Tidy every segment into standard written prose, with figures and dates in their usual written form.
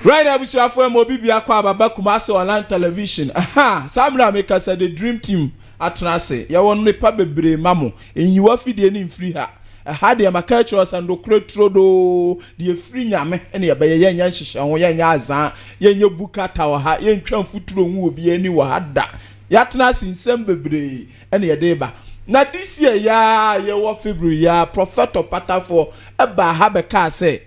Right now, we should have Mobi Biakwa Baba Kumasi online television. Aha, Samra make us the dream team at Nase. Ya won nepa bebre mamo. In you are feeding in free her. Had the Amacachuas and do Crotrodo, the free yame, and ya bay yan shish and yan yazan, yan your buka tower hat, yan tram futuro will be any wahada. Yatnas in some bebre, and ya deba. Now this year, ya wa February, ya prophet of Pata for a Bahabeka say.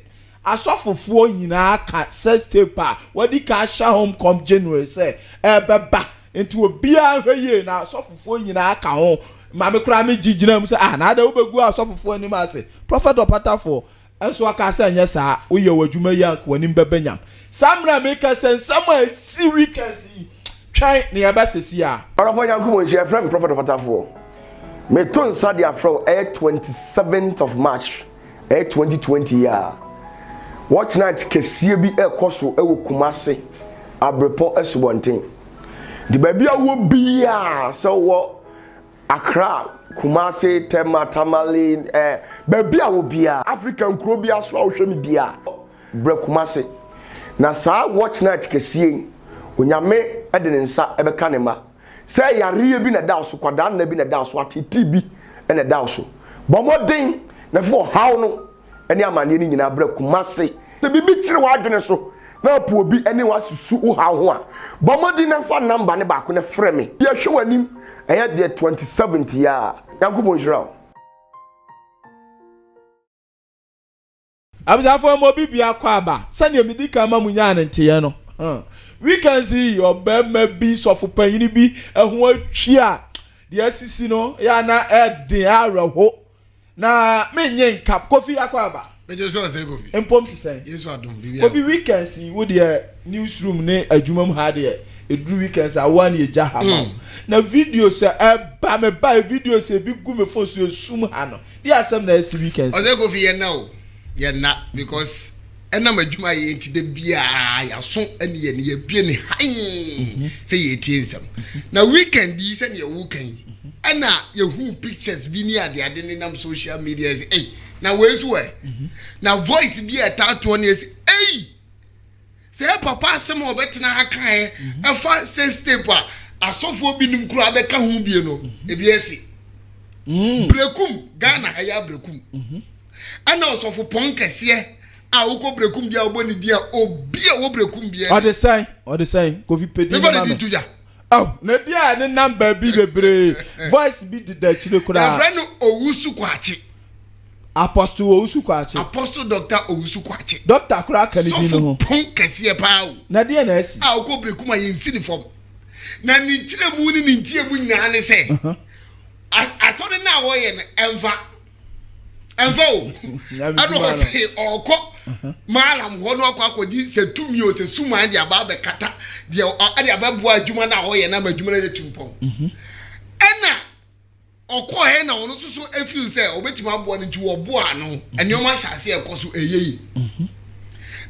Asofofo nyina ka sex tape wadi ka sha home come January say beba into obia hweye na asofofo nyina ka ho ma me kura me gigina mu say na da obegu asofofo ani ma say prophet opatafo enso aka say anya sa wo ye wadwuma ya wani bebanyam samra make sense sama si weekends try ne ya basesi a orofo yankumo je friend prophet opatafo me ton sadia from 27th of March 2020 year. Watch night kesie bi ekoso ewo Kumasi Abrepo Esubonten. The baby awo bia so wo Accra Kumasi Tema Tamale baby awo bia African kro bia so ahwe mi bia bre Kumasi. Na sa watch night kesie onyame ede ne nsa ebeka ne ma. Say yare bi na da so kwada na bi na da so atiti bi na da so. Bomodin na fo haw no eni amane ni nyina bra Kumasi se bibi tire wa adwene so na po obi eni wa susu wo ha ho a bomodi na fa number ne ba ko ne frɛ me ye hwe wanim ɛyɛ de 27th ya yankopon hwira abjafo mo bibia kwa aba sane medika ma munya nante no we can see obema bi sofo panyini bi eho atwi a de asisi no ya na eden araho na menye nkap kofi akwa aba meje so say kofi empom ti say yesu adom bibia kofi weekends wo de newsroom ne adwumam ha de edru weekends awan ye jahama na video say ba me ba video say bi gu me phone so sum ha no de asem na esi weekends o say kofi ye na o ye na because enam adwuma ye enti de bia ya so ene ye ne ye bie ne han say ye tie nsam na weekend yi say ne ye weekend ana ye hu pictures bi ni ade ne nam social media say eh na wesu we na voice bi e tato ne say eh say papa asem obetena aka e fa say step asofo bi nim kura be ka hu bie no e bi esi brekum Ghana haya brekum ana osofo ponkese a uko brekum bia oboni dia obi a wo brekum bia o the sign kofi pedi never did tuja oh na dia ne number bi bebre voice bi de chile kura na friend Owusu Kwachi Apostle Owusu Kwachi Apostle Dr. Owusu Kwachi Dr. Kura Kanidi no ponkese pa o na dia na esi a uko brekum a yensi ni form na ni chire mu ni ntie mu nyana ne se asore na wo ye enva o ano se oko malam ho no akodi se tumi o se suma ade aba be kata de ade aba bua adwuma na wo ye na adwuma na tumpon ena oko he na wono so efil se obetima abo ne nti wo bo ano enioma hyase ekoso eyeyi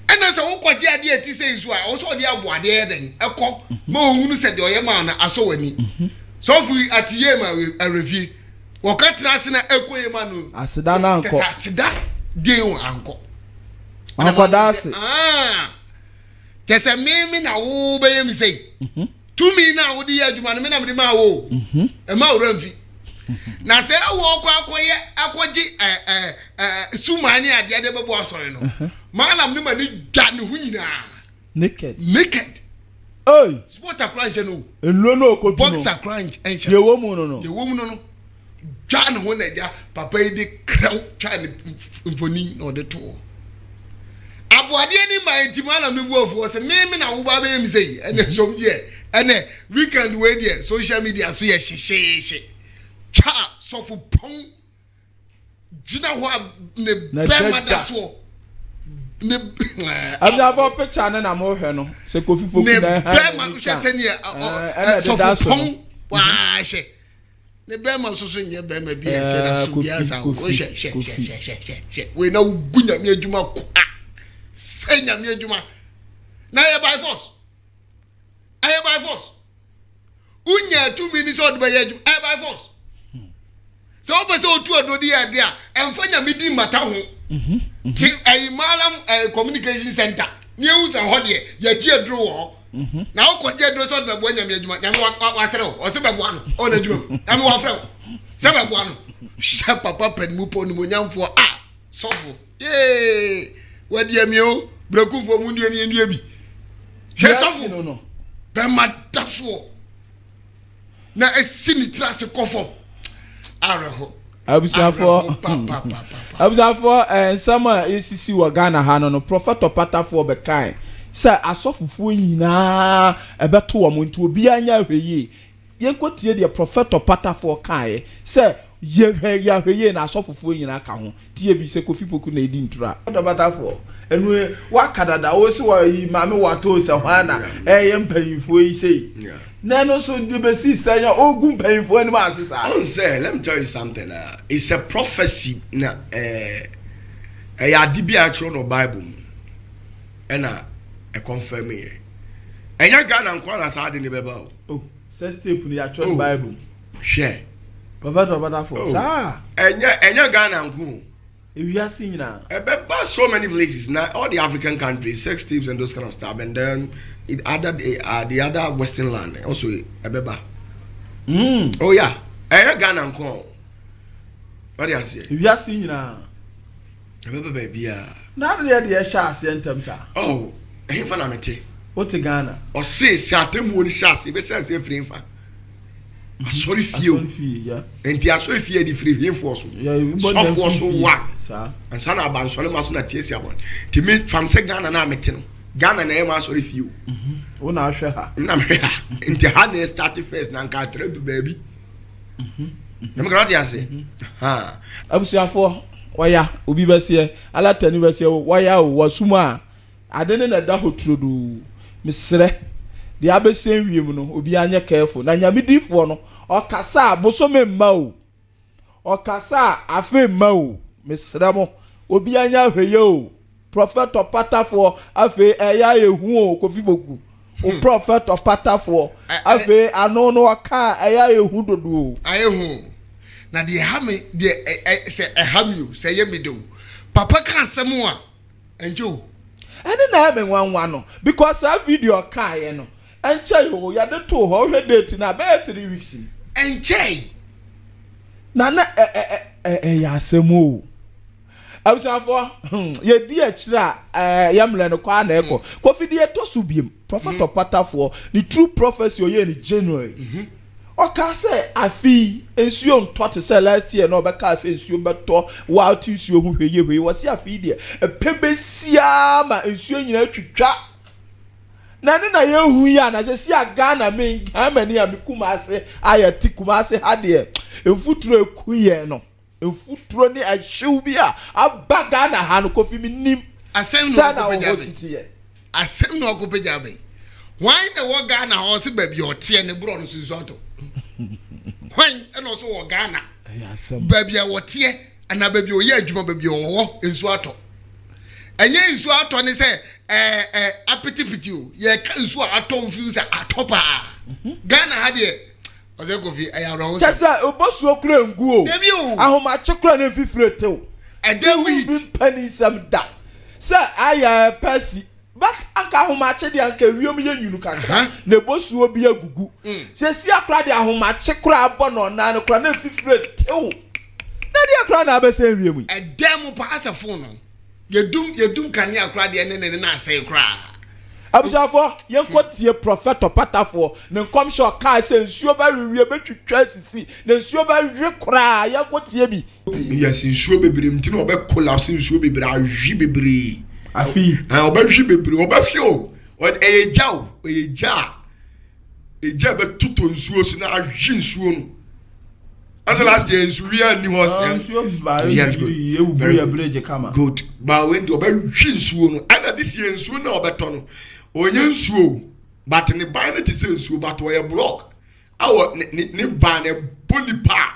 ena se wo kwaje ade ati se isu a wo so de abo ade eden eko ma ohunu se de oye ma na aso wani so fu atiye ma arevie wakatra sina ekoye ma no asida na anko asida de anko akwadase tese mimi na wo be yemi sei tumi na wo di adwuma no me na me ma wo e ma wo ramfi na se wo kwa akoye akoji sumani ade de bebo asore no malam me ma ni dwa ne hu nyina naked oi sport crunch no enlo no okodu no boxer crunch enche ye wo mu no dwa ne ho na dia papa yi de kraw twa ne mfoni na ode to aboade ni my timana me buofo se me na wo ba be mi sei ene som je ene weekend we there social media so ye hyehyehye cha so fu pon jina ho ne be mada so ne abia for picture na mo hwe no se kofi poku na ha be ma hwe se ne so fu pon wa hwe ne be ma so nye be ma bi ese na so bia sa ko hwe we na gunya me adwuma ko senya me adwuma na ye by force aye by force unya 2 minutes od be ye adwuma aye by force so obeso otu ododi ya dia emfanya midi mata ho ti ayi malam communication center ni ewu sa ho de ya ji aduro wo na wo ko ji aduro so be bo nyame adwuma nyame wa sere o se be bo ano o na adwuma nyame wa frɛ se be bo ano sha papa panimu po ni mo nyamfo sofo wadi ami o brekum fo mu ndue ni bi he sofo no be madafo na esini trase kofo araho abusafo nsama esisi wa Ghana ha no prophet opatafo be kan say asofufuo nyina ebeto wo nti obi anya hweye yenkotie de prophet opatafo kan say ye hweye na asofufuo nyina ka ho tie bi se Kofi Poku na edi ntura opatafo enu wa kadada wo se wa yi mame wato se hwana ye mpanyifo yi sei Nano so the besi sanya ogun painful any man say let me tell you something it's a prophecy na ya dibi actual no Bible na e confirm here enya Ghana nkwa na sa de ne beba oh say step ni actual Bible share prophet Obadafo sa enya Ghana nko we are seeing now beba so many places now all the African countries sex tapes and those kind of stuff and then the other Western land also ebeba. Oh yeah. Ghana nko. What do you say? We are seeing now. Ebeba baby ah. Na dey share sentem sa. Oh, ehfa na mete. What Ghana? O say atemu oni share, e be share free fa. Sorry feel. Sorry feel, yeah. Enti asori feel di free info so. Yeah, we so for so one. Sir. And sana abansole maso na tie sia bon. Ti me from say Ghana na mete no. Ghana na ema sorry few. Una ahwe ha. Na me ha. Nti ha na start first na nka trade to baby. Na me grant ya say. Ha. Abusuafo waya obi bese ala tani bese waya wasuma adene na da hotrodu mesre de abese wiem no obi anya careful na nyamedifo no okasa bosome mma o okasa afe mma o mesre mo obi anya hweye o prophet opatafo afe eya ehu o Kofi Poku o prophet opatafo afe ano no aka eya ehu dodo o ayehu na de hame de se eham se yemedo papa ka asem a enjo ene na me nwanwa no because that video kai no enche yo ya de to ho hwe date na be 3 weeks enche na ya asemo abusafo ye di akira yamle no kwa na eko Kofi de to so biem prophet opatafo the true prophecy o ye in January oka say afi ensuo ntote say last year no be ka say ensuo beto wild ensuo hu hweye wasi afi de epebesia ma ensuo nyina twitwa na ne na ye hu ya na say sia Ghana men amani amikuma ase ayati kuma ase hade enfuturo ekuye no enfuturo ni ahyew bi a abaga na ha no Kofi minim asem no okopejabe asem no okopejabe why the wo Ghana ho se ba bi ote ne bro no sunsu ato why eno so wo Ghana asem ba bi wote ana ba bi oye adwuma ba bi wo ensu ato enye ensu ato ne se apetipiti o ye ka ensu ato mfi se atopa Ghana ha de oze Kofi ayaro so tesa obosu okura ngu o ahoma chekura na fifirete o ede wi pani sam da se aya pasi but aka ahomache de aka wiom ye nyunu kaka na bosu obi agugu se si akra de ahomache kura abo no na no kura na fifirete o na de akra na abese wiem edem pa asefo no yedum kane akra de ne na asai kura abusafo yenkotie prophet opatafo ne komsho ka se nsuo ba wiwie betwitwa sisi ne nsuo ba wi kura yenkotie bi yes nsuo bebre mti na obe collapse nsuo bebre ahwi bebre afi obe hwi bebre obe fio eja be tuto nsuo so na ahwi nsuo no as last year nsuo wi ani ho se nsuo ba yiri ewu ya bridge kama good ba when the obe hwi nsuo no ana this year nsuo na obe to no onye nsuo but ne ban na tise nsuo but we block awo ne ban e boni pa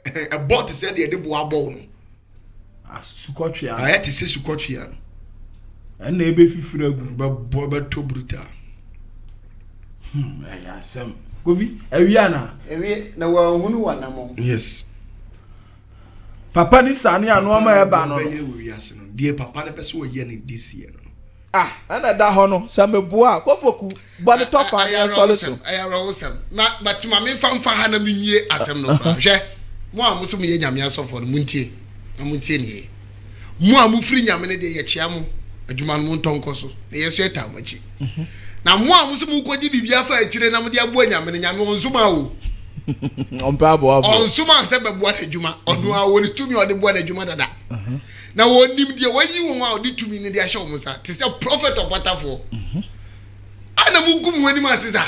e bot se de bo abo no sukotwe a ayati se sukotwe a na ebe fifira agu be to brutal ya sem Kofi ewia na wa hunu wanamo yes papa ni sane ano ma eba no die papa ne pese o ye ne this year no ana da ho no samebua kofoku bone tofa ya solution ayarosem but ma me fa ha na menwie asem no bra hwe mo a muso me nyame asofo no muntie ni mo a mu firi nyame ne de ye chia mo adwuma no ntonkoso na yeso eta machi na mo a muso mu kodi bibia fa akire na mo de abo nyame ne nyame onzuma o ompa abo onzuma se be bo adwuma onu a woni tumi ode bo adwuma dada na wonim de wayi won a ode tumi ne de ahye wo sa te se prophet opatafo ana mu gum wani ma sisa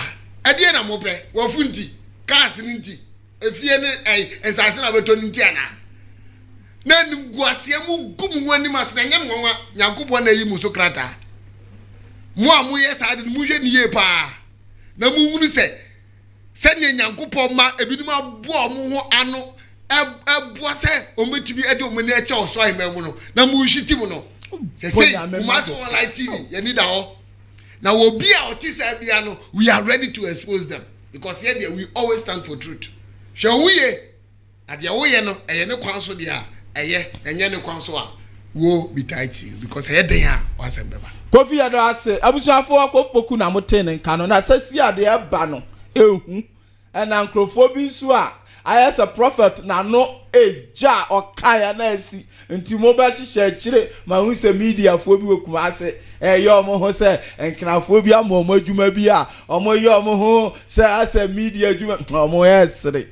ade na mo pe wo funti cars ni nti efie ne ensase na beto nti ana na nim guase mu gum wani ma sina nyam nwa nyankopɔ na yi mu so krata mo a mo ye sa de mu hwe ni ye pa na mu hunu se ne nyankopɔ ma ebinim aboa mo ho ano eboa se ometumi ade omani eche oso ahemmu no na mu hwiti mu no se kuma so on live TV ye need ho na wo bi a otisa bia no we are ready to expose them because here we always stand for truth hwe huye ade huye no eye ne kwanso dia eye enye ne kwanso a wo be tight to you because eye den a wasem beba Kofi ado ase abusuafo akopoku na motene nka no na sasi ade eba no ehu na nkrofo bi nso a ayes a prophet na no eja okaya na asi nti mo ba hihye kire ma hu se media fo bi wekuma ase yo mo ho se enkrafo bi amomo adwuma bi a omo yo mo ho se ase media adwuma omo yesre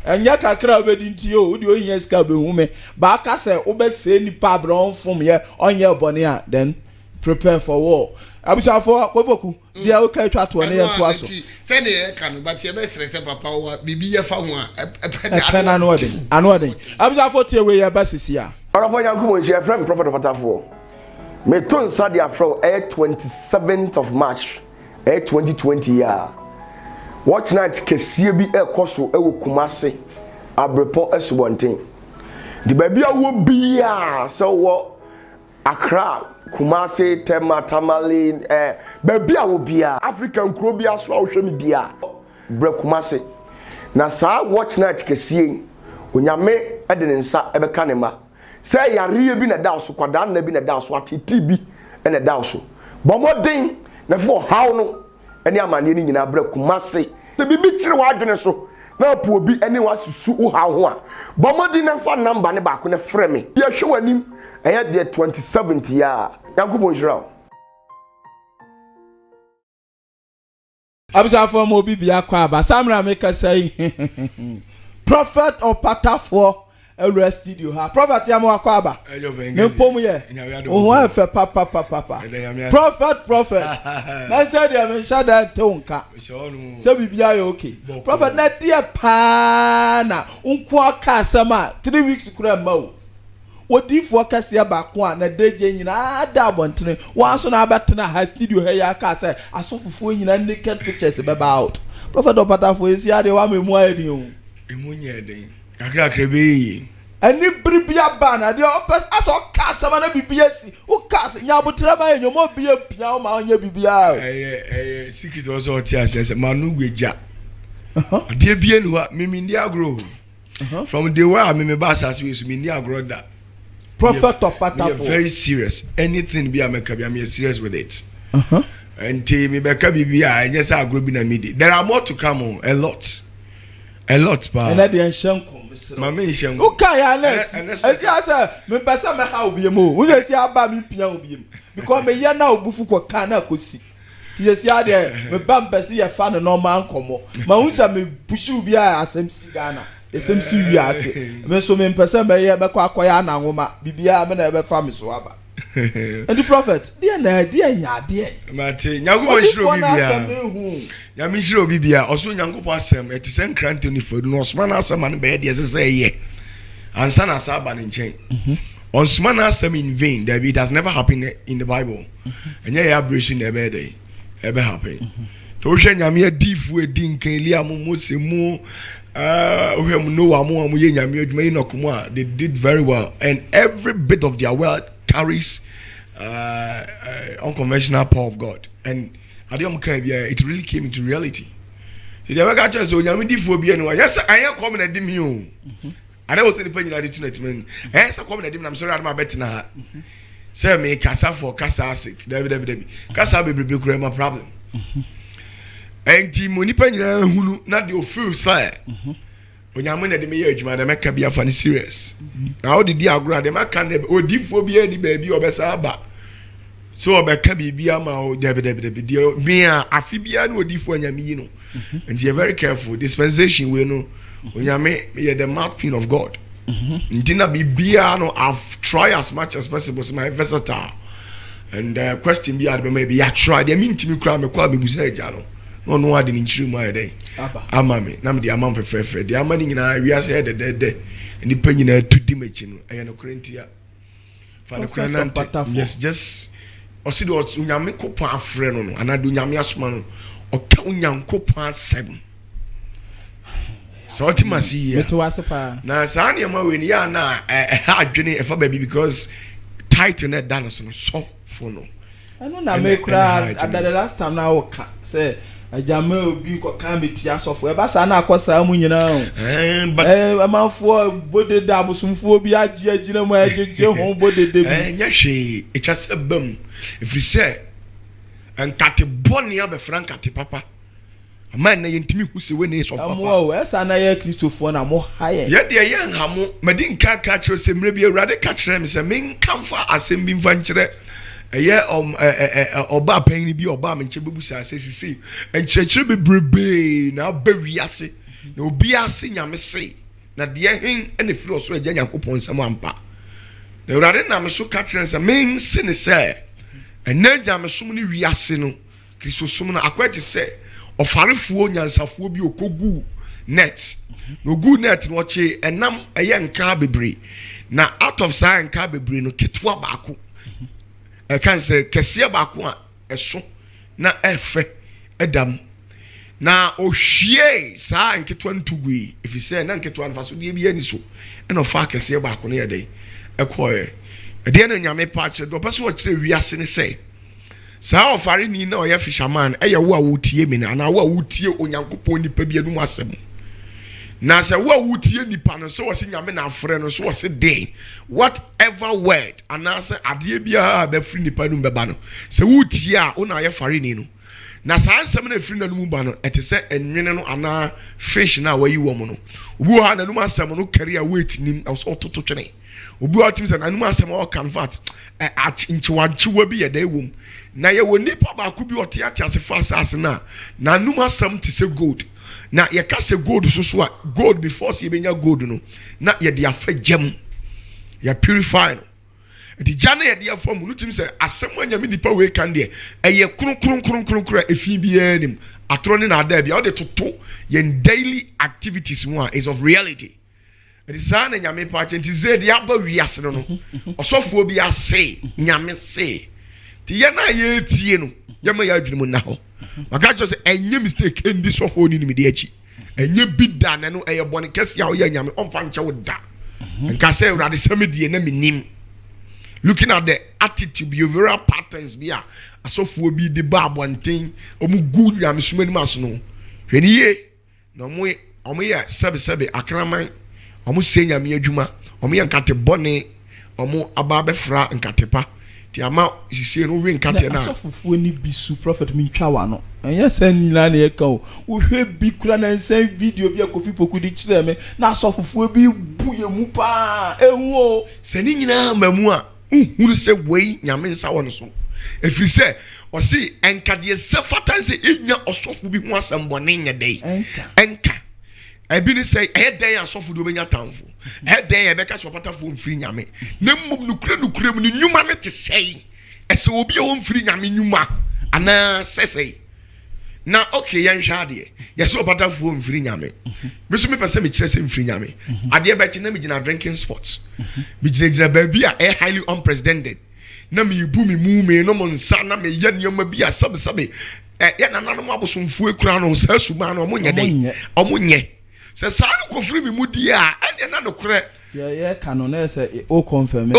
enya kakra obedi nti o udi ohia ska be hu me ba aka se obese nipa bron fom ye onye bone a then prepare for war abusafo kofoku dia o ka twa to ne yanto aso se ne e ka no but ye be stress papa wo bibi ye fa ho a epena no ode abusafo tie we ye ba sisi a orafo yankumo nche friend prophet patafo me ton sadia from 27th of March 2020 year watch night kesie bi ekoso ewo kumase abrepo esubonten di baby awo bia so wo Accra Kumasi Tema Tamale baby awo bia African kro bia so ahwe mi bia bre Kumasi na sa watch night kesie onyame ede ne nsa ebeka ne ma say yare bi na da so kwada na bi na da so atiti bi na da so bomoden na for how no ene amane ni nyina bre Kumasi se bibi tire wa adwene so na po obi ene wa susu wo ha ho a bomoden na fa number ne ba ko ne frɛ me ye hwe wanim eye de 27th year yankubo Israel abusafo mo bibia kwa ba samra make say prophet opatafo Elra studio ha prophet ya mo akwa aba nempom ye o ho efe papa prophet na say dia me shada tonka say bibia ye okay prophet na dia pa na unko aka asama 3 weeks kura ma o wodifo kase ba ko a na deje nyina ada abontene wa so na abetena ha studio he ya aka say asofofo nyina naked pictures be out prophet opatafo esi ade wa memu ayeni o emunye den kakra krebe ani bribia bana de opes aso kasama na bibia si o kas nya botra ba enyo mo bia pia o ma onya bibia secret also otia se manu gweja ade bia nu ha mimi ndi agro from the way me basa we mi ndi agro da prophet opatafo very serious anything be ameka be am serious with it and me beka bibia enya sa agro bi na midi there are more to come on a lot pa and the ancient mama ishem uka ya nurse esi asa me pesa me ha obiem o wo esi aba me pia obiem because me ye na obufu kwa kan na kosi ti esi ade me ba mpese ye fa no normal nkomo ma hunsa me pushu bia asem si Ghana esem si wi ase me so me mpese me ye be kwa akoya na nwoma bibia me na be fa me so aba and the prophet dia na dia nya dia mate nyankopɔ shiro bibia nyame shiro bibia oso nyankopɔ asɛm etisen krante ni fodu no osma na asɛm an be dia sese ye ansa na asaba ne nkyɛn osma na asɛm in vain that it has never happened in the Bible enya ya abrasion na be dey ebe happen to hwɛ nyame adifu edi nkan Elia mo Mose mo hwɛ mo Noah mo ye nyame adwuma yi nokomo a they did very well and every bit of their world carries unconventional power of God and it really came into reality. So the work actually so nyame difo bi enu yes I am come na dim you I don't say the penny na the tune men yes come na dim I'm sorry I'm better na say me kasa for kasa sick debi kasa bebrebe kura ma problem enti monipa nyina hunu na de feel say onyame na de me ye adwuma de meka bia fa ni serious na o di agora de maka na odifo bia ni ba bi obesa ba so obeka bibia ma o debi de me afi bia na odifo anyame yi no and you are very careful dispensation we no onyame me the mouthpiece of God ndina bibia no I've tried as much as possible so my versatile and question be ad maybe ya try dey mean timi kura me kwa bebusa eja no ade ni nchiri mu ayede ama me na me dey amam fefefe dey amani nyina wiase e de ni panyina tudi machi no eye no korintia fa no kura yes just osi do onyame kopon afre no anado onyame asoma no oka onyankopon asem so ultimately na sa na ma we ni ya na adwene e fa ba bi because title na dan so for no I know na me kura at the last time na wo ka say ajama obi ko kan beti asofo e ba sa na akosa mu nyina but amanfo bodede abosumfo bi agye agina mu agyeje ho bodede bi nya hwe e chase bam if you say ankate boni abe frankate papa man na yentimi huse we ne so papa amwo esa na ye Christopher na mo haye ye de ye nhamo madi nka ka kire se mre bi awurade ka kire me se men kamfa asem bi mfa nkire eye oba panni bi oba menche bebusa asesisi enkyerechire bebrebe na bawiase na obi ase nyame se na de hen ene firi osoro agya Nyankopon nsam ampa na awurade na me so ka kire se men se ne se enagya me som ne wiase no Kristo som na akwati se ofarefuo nyansafuo bi okogu net no good net no che enam eye nka bebre na out of sa nka bebre no ketwa baako can say kese baako a eso na efe edam na ohwie sa nketwa ntugui if you say na nketwa nfa so de bi ani so na ofa kese baako na yede ekoye ede na nyame patch do pese wo kire wiase ne say sa ofare ni na oye fisherman eye wo a wotie mi na wo a wotie onyankopon nipa bi anu asem na se wo a wotie nipa no so wose nyame na afre no so wose dey whatever word anase ade bia ba free nipa nu beba no se wotie a wo na ye fare ni no na sa ansem na free na nu ba no ete se enwene no ana fish na wayi wo mo no obi wo ha na nu asem no career weight nim so toto twene obi wo tim se na nu asem o convert nchiwa bi ye dey wom na ye wo nipa ba ku bi ote ase fa asase na nu asem ti se gold na ye ka se gold so a gold before se benya gold no na ye de afa jam ya purify no enti jana ye de afa mu no tim se asem anyame nipa we kan de eye kron efi bi anim atro ne na ada bia o de toto ye daily activities one is of reality it is an nyame pa enti ze de aba wiase no osofo bi ase nyame se ti ye na ye tie no ye ma ya adwene mu na ho maka cho se enye mistake endi sofo ni mi de achi enye bida na no eye bone kese ya o ya nyame onfa nche wo da nka se urade samedie na minim looking at the attitude behavioral patterns bia asofo bi de ba abonten omu gu nyame sumani maso no hweni ye na omo ye sebe akraman omo se nyame adwuma omo ye nkate bone omo aba befra nkatepa ti ama sisi no we nkate na asofofo ni bisu prophet mi twa no enye san nyina na ye kan wo hwe bi kura na nsan video bi akofi poku di kire me na asofofo bi bu ye mu pa enwo sani nyina mamu a hunu se wei nyame nsa wo no so efiri se o si enkade se fatanse enya osofo bi ho asembone nya dei enka ebi ni say den asofo do benya tamfo den e beka chopatafo mfiri nyame na mmom nukure mu ni nyuma ne te sei ese obi e wo mfiri nyame nyuma ana sesei na okay yan hwade yes opatafo mfiri nyame biso me pese me kire se mfiri nyame ade be ti na me gina drinking sports me gina baby a highly unprecedented na me bu me mu me no monsa na me ya nioma bi a sabe ya na nanom abosomfo ekura no sa suma no omunye se sa no kofiri mi mudi a ene na no kore ye canon na se o confirm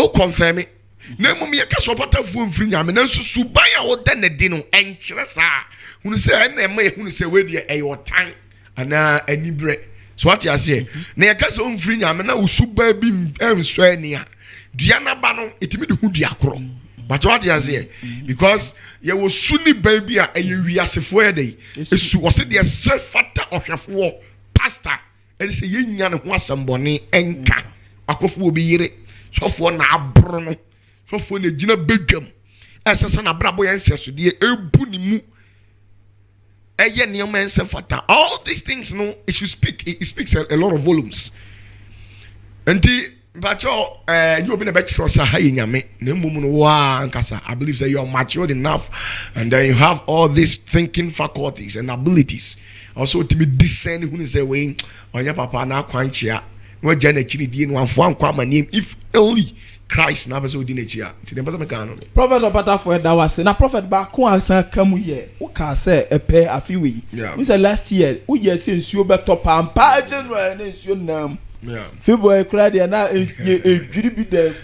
na mum ye ka so patafo mfiri nyame na susu ban a wo da na di no enkyere sa hunu se ene ma hunu se we de eyotan ana anibre so what you say na ye ka so mfiri nyame na usu ba bi enso ani a dua na ba no etimi de hu dua koro But what you say? Because you was sunni baby a we are for day. It's was it the self factor of your pastor. And say yin yan ho asambone enka. Akofo obi yire. So for na abro so for na gina bedwam. Esesa na brabo yan seso de ebu ni mu. Eye niam ense factor. All these things no it should speak it speaks a lot of volumes. Enti but you been a bit for Sahai Yame, I believe that you are matured enough and then you have all these thinking faculties and abilities. Also to be discern who is away on your papa now quite here. No Janet Chili one for one name if only Christ never so didn't here to the Bazamacano. Prophet of Butterfly that was in a prophet back come here. What can I say a pair a few weeks? Yeah, we said last year, we just since you better pump, general and your name. Yeah. February cried and now be there.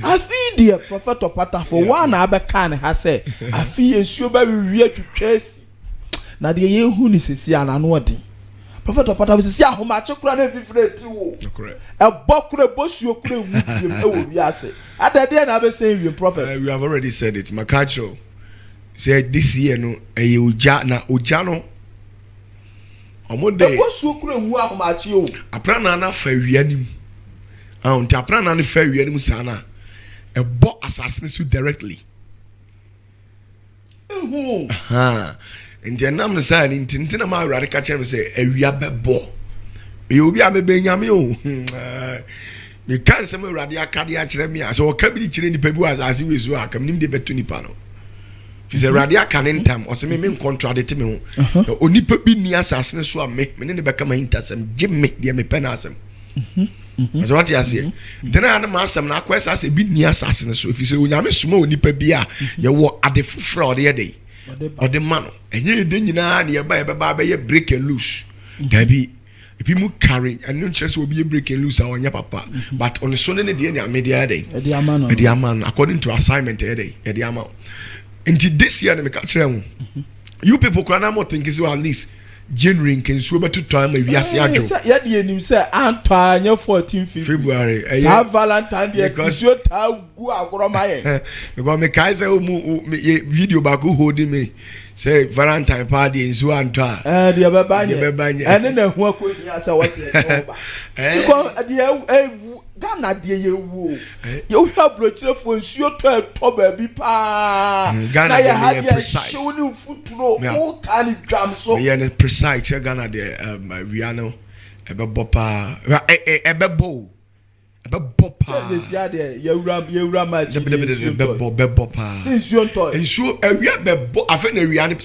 I feel the prophet of Pata for one other can has said, I feel so very weird to chase. Now the year who is a and unworthy. Prophet of Pata was see how much every friend too. A bokre boss you could say. At the end, I was saying you prophet. We have already said it. Makacho said this year no a Ujano. Omonde bosu okure hu ahomachi o aprana na fa wianim nti aprana na fa wianim sana e bo assassin su directly nti nam na sa ni nti na ma awrade ka chere me say awia bebo e obi amebe nyame o me kan se me awrade akade a chere me a so ka bi chere ni pabu asase wesu aka nim de beto nipa no. She said, Radia can time or some men contradict me. Only put me assassin so me, many become intersum, Jimmy, dear me penasum. That's what you say. Then I had a master, now quest as a bit near assassin. So if you say, when I'm a small nipper beer, you walk at the fraud the other day or the man, and you didn't know nearby a barber break and loose. There be if you carry and no church will be a break and loose on your papa, but on the Sunday, the media day, the Aman, according to assignment, the amount. Until this year, you people can more think is at least January can so better time if you see a joke. Yet, you say, Antoine, 14th February, Valentine, because you're my because my Kaiser video back who holding me say Valentine party in Suanta, the Ababanya, and then the work with me as I was Ghana dear you you have brought your phone your top be pa Ghana had precise showing foot to know can it jam so yeah precise Ghana there we are now a bopa a bebo yes yeah there you ram match bebopa since you toy and so we are bebo I think we are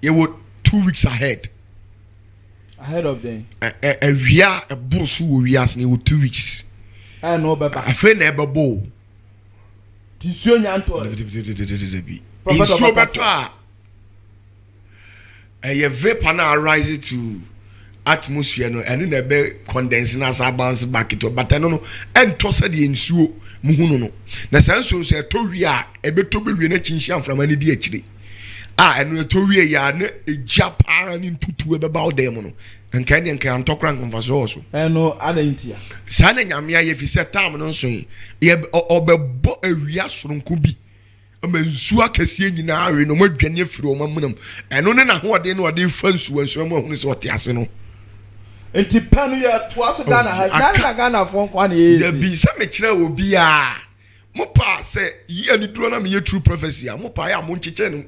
you were 2 weeks ahead of them we are a boss who we are 2 weeks. I know Baba. I feel never bow. Tissu Yanto. So better. A vapor now rises to atmosphere no and in a bed condensing as I bounce back into but I don't know and toss the insuo muhuno. The sense say Toria a bit to be reaching from any DHD. And we Toria yarn a Japan into two about them. And Kenyan can talk rank on also. I know other India. Sana Yamia, if you set time and so ye or be a reaction could be. A man Suakas in our no more genius through one minimum. And only now what they know difference when someone who is what Yassino. And Tipania twice Ghana has Ghana for 1 year. There be some mature will be a Mopa say, ye and the drone me a true prophecy. Mopa, I am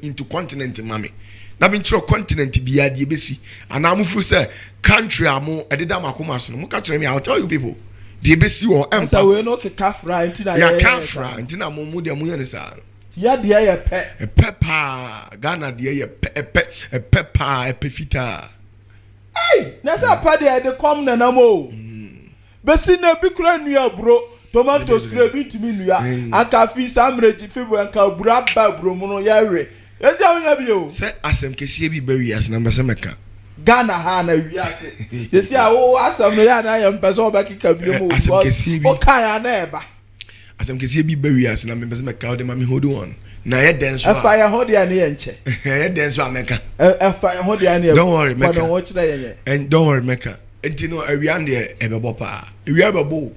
into continent, mammy. Na bin tro continent bia de besi ana amufu say country amo ededa makoma so no ka me I'll tell you people de besi o empire so we no kafra ntina ya kafra ntina mo de mo yene sa ya de ya pepper Ghana de ya pepper epifita hey na sa pa de come na mo besi na bi kura nua bro tomatoes kura bi ntimi nua aka fi samreji fibu aka bura ba bro mo no ya we say asem kesi bi bewi as na mbese meka Ghana ha na wi ase yesi a wo asem no ya na ya mpese obekika bi mu o kan ya na eba asem kesi bi bewi as na mbese meka o de ma me hold on na ye den so afa ya hold ya na ye nche ye den so ameka afa ya hold ya na ye don't worry meka don't watch that ye and don't worry meka enti no awia de ebebo pa awia bebo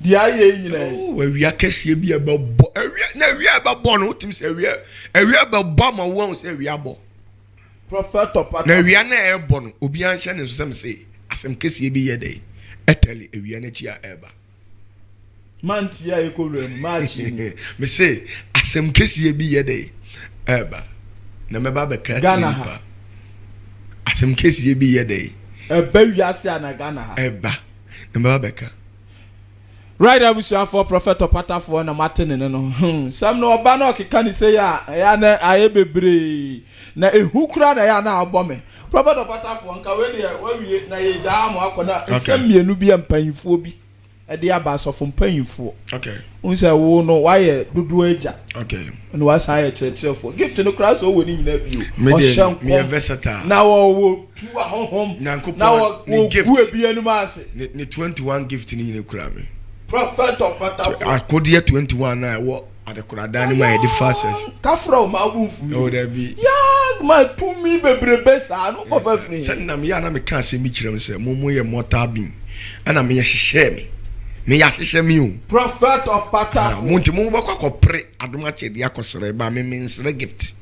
dia ye nyina o awia kesi bi ebebo awia na wia ba bɔ no tim sɛ wia ba bɔ ma wo sɛ wia bɔ prophet opata na wia na e bɔ no obi an hye ne so sɛm sɛ asɛm kɛseɛ bi yɛ dɛ eteli wia na chi a eba manti ya ekowura mu machi me say asɛm kɛseɛ bi yɛ dɛ eba na me ba be ka Ghana asɛm kɛseɛ bi yɛ dɛ eba wiase ana Ghana ha eba na me ba be ka right abusia for prophet opata for na matene no sam no oba na okeka ni say ya na aye bebre na ehu kura na ya na abɔ me prophet opata for nka we de wawie na ye gya am akona nsɛm mienu bi ampanfo bi e de aba asɔfo mpanfo okay unse wo no waye dudu agya okay no wasa aye kyerɛkyerɛfo gift no kura so wo ni nyina bio ɔhyɛnko me versatile na wo tu ahonhom na wo ku ebianu ma ase ne 21 gift ni nyina kura me prophet opata for akodiye 21 na wo adekoradan ni ma ye the fastest kafra ma wunfu o da bi ya ma tumi bebrebe sa no ko fa firi sɛ na me ya na me ka sɛ mi kyerɛm sɛ momo yɛ mortal being ana me yɛ hyehyɛ me ya hyehyɛ me o prophet opata for mo nti mo bɔ kɔ pre adoma kyɛ de akɔsere ba me nsere gift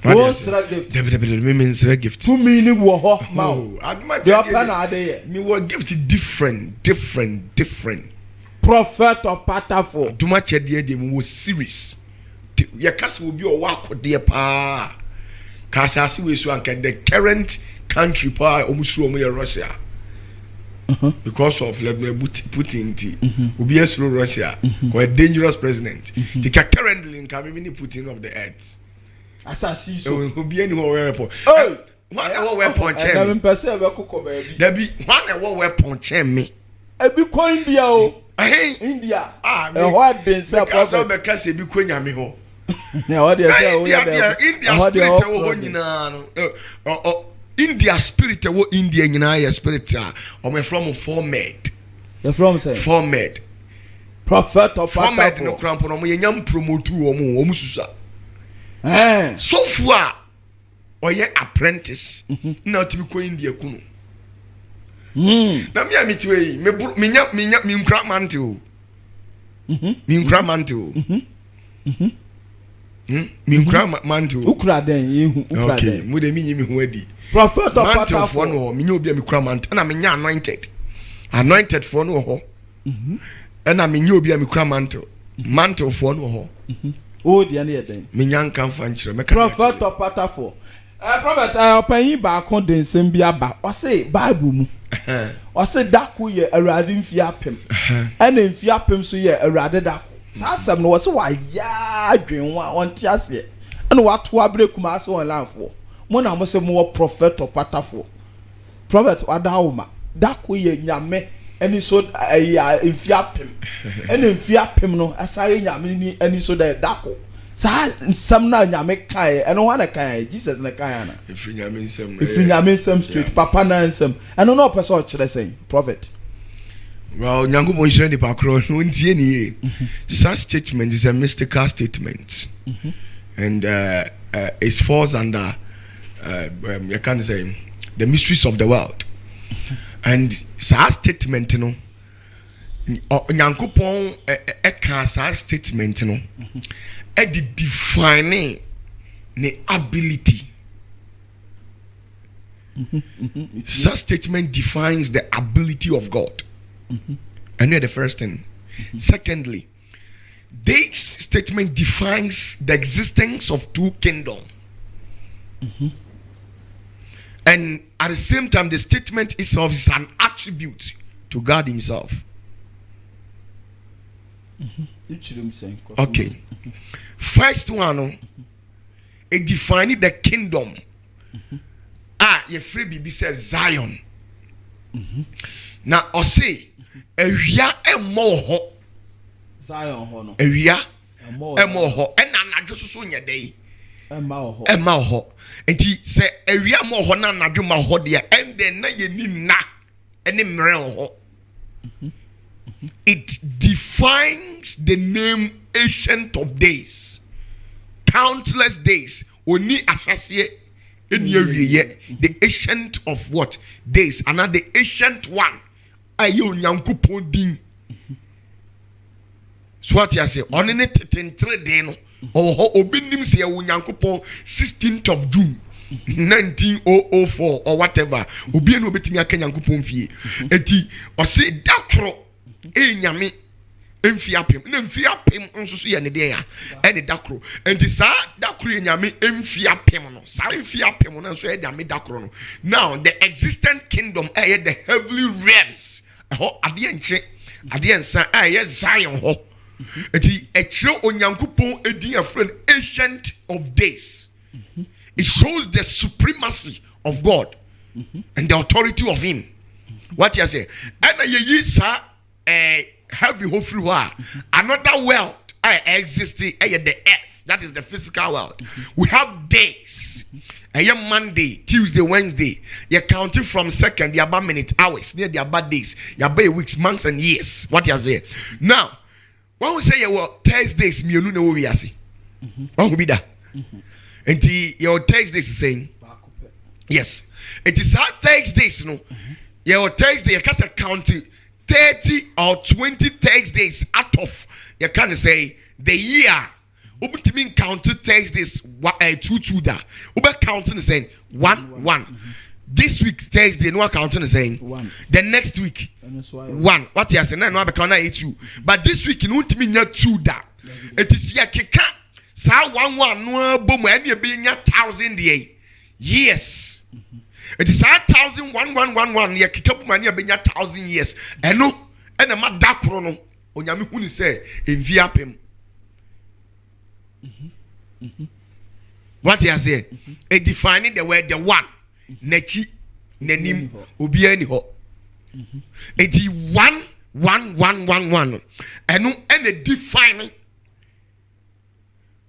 wo sra gift David me nsere gift tumi ni wo ho ma o adoma de kyɛ opa na ade ye me wo gift different prophet opata for adoma kyɛ de me wo series ya kasa obi o wa akɔde pa kasa ase we so anka the current country pa omusu omo ye Russia because of Vladimir Putin obi esuro Russia ko a dangerous president the currently in Kamini Putin of the earth asasi so obi any weapon one e weapon na chen me pese be kokko ba bi da bi one e weapon chen me ebi ko India o India e ho den say prophet be kase bi ko nyame ho na o de say o ya India spirit wo nyina no India spirit wo India nyina ya spirit o me from formed the from say formed prophet opata for no crampo no ye nyam promote wo mu susa so far oye apprentice na otimi ko India kunu na me amitiwe me nkra mante o me nkra mante o me nkra mante o ukra den yehu ukra okay den mu de mi nyimi ho adi prophet opata for no me nya obi me kra mante na me nya anointed for no ho na me nya obi me kra mante for no ho o dia na ye den me nya nkan fa nkyere me prophet opata for prophet opanyin ba kon den sem bi aba o say bible mu o say dako ye awurade mfi apem ana mfi apem so ye awurade dako sasem no o say wa ya adwen wa on ti ase ana wa to abrekum ase on lanfo mo na mo say mo prophet opata for prophet wadawoma dako ye nyame ani so mfi apem ana mfi apem no asaye nyame ni ani so da dako sa nsam na nyame kai eno wa na kai Jesus na kai na ifri nyame nsam straight papa na nsam eno no person o kire sen prophet well nyango mo nhire di pakro no ntie ni such statement is a mystical statement and it falls under you can say the mysteries of the world and such statement no nyankopon ka such statement no e define the ability. Such statement defines the ability of God. And you're the first thing. Secondly, this statement defines the existence of two kingdoms. And at the same time, the statement itself is an attribute to God himself. Okay. First one, it defines the kingdom. Your free baby says Zion. Now, I say, a ya a more Zion, a ya a more, and I just so your day. A more, and he said, a ya more honor, not do my hodia, and then you need not any mreho. It defines the name Ancient of Days. Countless days. Only associate in your year. The Ancient of what? Days. Another the Ancient One. Ayo nyankopon din. so what you say on ne tetentre de no obi nim se Onyankopɔn 16th of June 1904 or whatever obi no betimi aka Nyankopɔn fie eti o se dakro enyame emfi apem na emfi apem nso so ye ne de ya ene dakro enti sa dakro enyame emfi apem no sa emfi apem no nso e de ame dakro no. Now the existent kingdom the heavenly realms ho ade enche ade ensa Zion ho eti ekire Onyankopɔn edi afren ancient of days. It shows the supremacy of God and the authority of him. What you say? And ye sa heavy hopefully another world existing the earth, that is the physical world. We have days. Monday, Tuesday, Wednesday. You're counting from second, you're about minutes, hours, near the about days, you're about weeks, months, and years. What you say? Now, when we say Thursdays, me no know what we are saying. What will be that? And your Thursdays is saying yes. It is our Thursdays, no. Your Thursday, you can't count 30 or 20 Thursdays out of you can't say the year. Open to me count Thursdays 2 da. Open counting saying 1. This week Thursday no counting saying 1. The next week 1. What you say? No, I count 2. But this week you won't mean 2 da. It is ya keka. Sa 1 no bom any be 1,000 years. It is 1,000 ya keka bom any be 1,000 years. Eno ena ma dakro no onyame hu ni say envi apem. What you say? It defining the word the one. Nechi nenim obi ani ho. It 1. Eno ena defining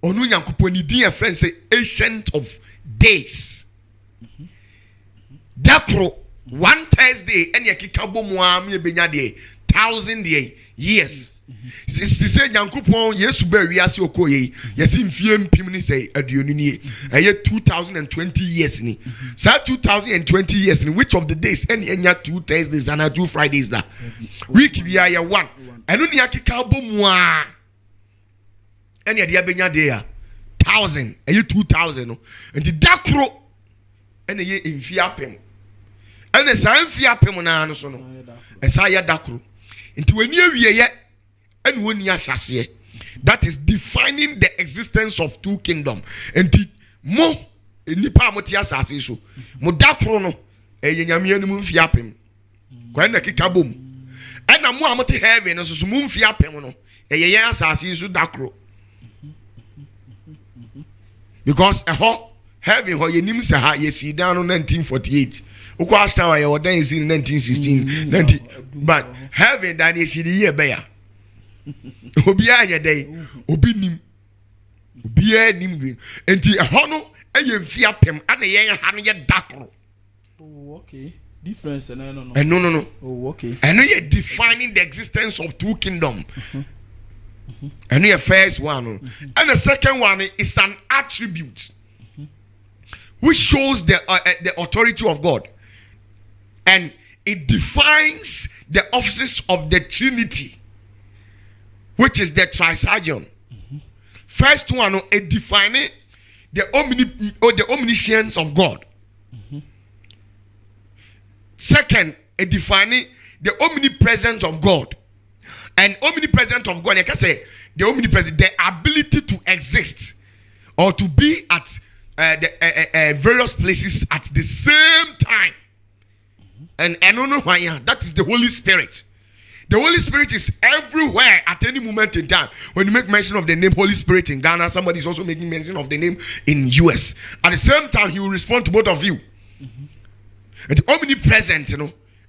Onu Nyankopɔn ni din friend say ancient of days. Dakro 1 Thursday ene kika bomu a me benya de 1,000 years. Si say Nyankopɔn Yesu ba wiase okoye yesi mfie mpim ni say aduonu ni eye 2020 years ni. Sa 2020 years ni which of the days enya 2 Thursdays and 2 Fridays da. Week bia ye 1. Eno ni akika bomu a any idea benya there 1,000 and you 2,000 and the dakro and ye infi apem and the sa infi apem na no so no e sa ya dakro nti wani awie ye and woni ahwase that is defining the existence of two kingdom nti mo nipa amotia asase so mo dakro no e nyame anum infi apem kwa na kika bom and na mo amote heaven no so mo infi apem no e ye asase so dakro. Because heaven ho yenim se ha yesi down in 1948 ukwa ashtawa ye odan yesi in 1916 but heaven that yesi the year beya obi anya dey obi nim enti no eye mfia pem ana ye ha no ye dakro. Oh okay, difference no. No. Oh okay, and you defining the existence of two kingdom. And the first one, and the second one is an attribute which shows the authority of God, and it defines the offices of the Trinity, which is the Trisagion. First one, it defines the omniscience of God. Second, it defines the omnipresence of God. And omnipresent of God, like I say, the omnipresent, the ability to exist or to be at the various places at the same time. And I don't know why, that is the Holy Spirit. The Holy Spirit is everywhere at any moment in time. When you make mention of the name Holy Spirit in Ghana, somebody is also making mention of the name in US. At the same time, he will respond to both of you. And omnipresent,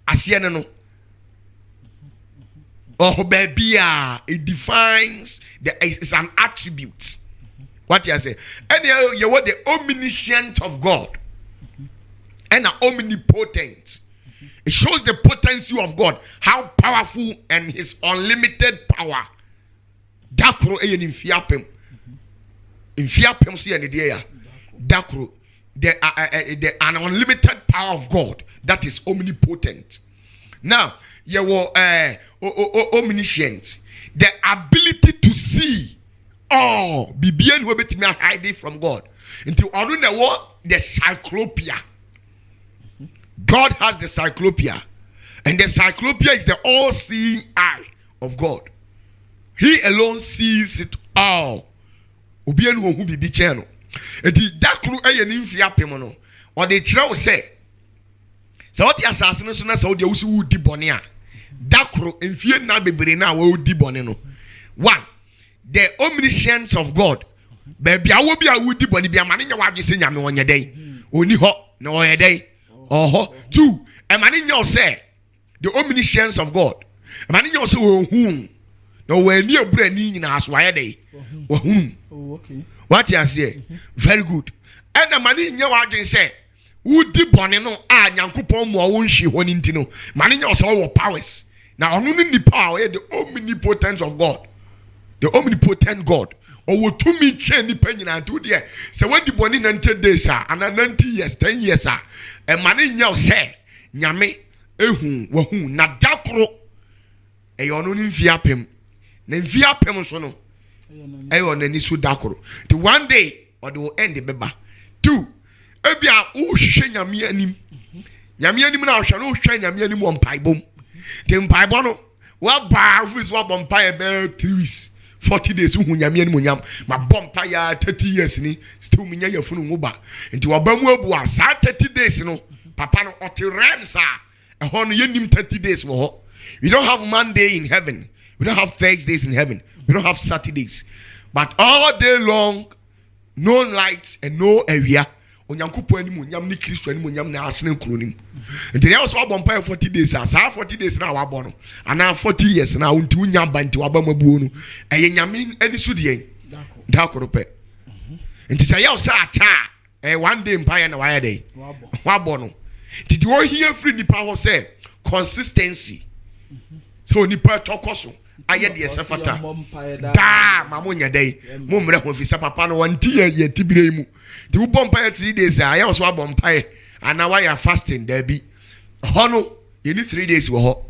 as oh baby, it defines it's an attribute. What you say? And you want the omniscient of God and omnipotent. It shows the potency of God, how powerful and his unlimited power. Dakro in fiapem. In fiapem see any day. Dakro, the an unlimited power of God that is omnipotent. Now, you were omniscient, the ability to see all, be beyond what me hiding from God. Into honor what the cyclopia. God has the cyclopia, and the cyclopia is the all-seeing eye of God. He alone sees it all. Obianu who be channel. Eti dakru eye ni mfia pem no. Or they try say. So what your assassin so na so de wusi wudi bone a. Dakru mfie na bebre na we wudi bone no. One, the omniscience of God. Baby awo bi a wudi bone bi amane nya wadwe se nyame wonye den. Oni ho na woye den. Oho. Two, amane nya say the omniscience of God. Amane nya say wo hu. No, when you bring in as why they oh, okay. What you say? Very good. And the money in your agent say, who did bonino and Yankupon won't she one intino? Money your all powers. Now, only the power, the omnipotent of God, the omnipotent God. Or to me, chain depending on 2 years. So, what the bonnie 90 days, sir, and 90 years, 10 years, sir, and money your say, Yame, wahoo, not Dakro, a yonunin fiapim. Nemfia pem so no ayo nani so dakoro the one day or the end the beba. Two, ebia wo hwehwe nyame anim nyame anim na hwehwe no hwehwe nyame anim on paibom the paibo no wa ba office wa bompa be 3 weeks 40 days hu nyame anim nyam ma bompa ya 30 years ni still minya yafunu mu ba nti wa ba mu abu a sa 30 days no papa no otirem sa ehon no yenim 30 days wo ho. We don't have Monday in heaven. We don't have Thursdays in heaven. We don't have Saturdays. But all day long, no light and no area. Onyankupo animu nyam ni Kristo animu nyam na asene nkronim. Nti ya so abompa 40 days as 40 days na wabo no. Ana 40 years na unti unyam ba nti waba mabuo no. Eye nyame ani so de dakoro pe. Nti say ya so ata one day mpa na waya dey. Wabo no. Did you hear free nipa ho say consistency. So nipa tokoso aye de sefata da mamonya dai mo mre ho fisa papa no wanti ye tibire mu di wo bompa 3 days aye so abompa ana why you fasting there be hono you need 3 days wo ho.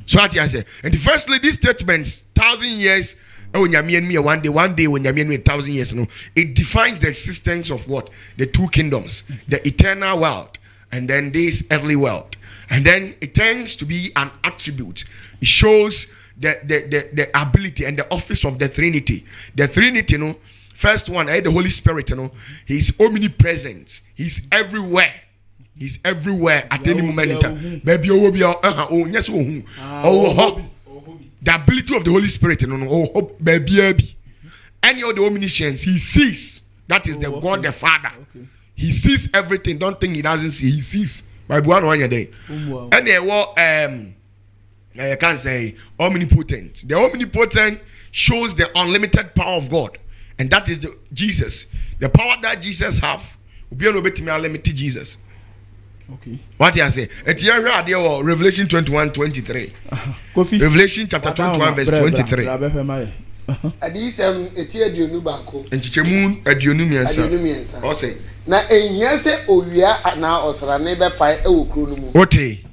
So what I say, and firstly these statements 1,000 years oh nyame me one day when nyame me 1,000 years no, it defines the existence of what the two kingdoms, the eternal world and then this earthly world. And then it tends to be an attribute. It shows the ability and the office of the Trinity. The Trinity, you know, first one, the Holy Spirit, you know, He's omnipresent. He's everywhere. He's everywhere at any moment. Baby, yes, the ability of the Holy Spirit, you know, baby. Any of the omniscience, He sees. That is the God, the Father. He sees everything. Don't think He doesn't see. He sees. By one day, and they were I can't say omnipotent. The omnipotent shows the unlimited power of God, and that is the Jesus. The power that Jesus have will be unlimited Jesus. Okay. What you say? It's here Revelation 21:23. Revelation chapter 21 verse 23. Adisem etie aduonu baako. Enchichemu aduonu miensa. O say. Na ehia se owia na osrane be pai ewokro no mu. Ote.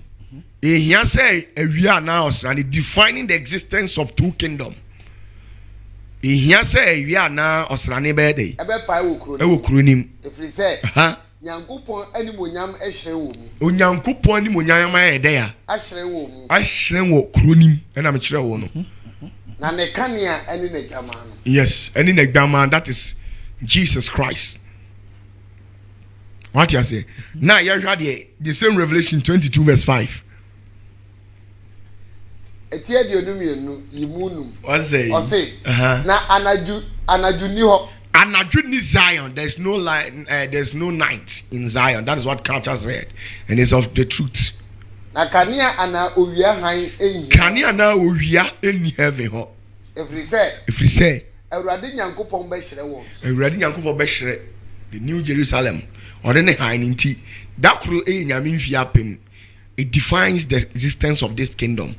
Ehia se ewia na osrane defining the existence of two kingdom. Ehia se ewia na osrane be dey. Ebe pai ewokro nim. Efri se. Nyankopon animonyam ehyen wo mu. Onyankopon animonyam ayede ya. Ahyen wo mu. Ahyen wo kronim. Na me kire wo no. Na ne kania eni ne dwama no. Yes, eni ne dwama, that is Jesus Christ. What you say? Now you heard the same Revelation 22 verse 5. Etie de onum yimunum. What say? O say. Na anaju ni ho. Anaju ni Zion. There's no light, there's no night in Zion. That is what culture said, and it's of the truth. Na kania ana owia han enyi. Kania na owia eni heaven ho. If we say. Awurade Nyankopon be hire won. Awurade Nyankopon be hire the New Jerusalem. Or then the that crew it defines the existence of this kingdom.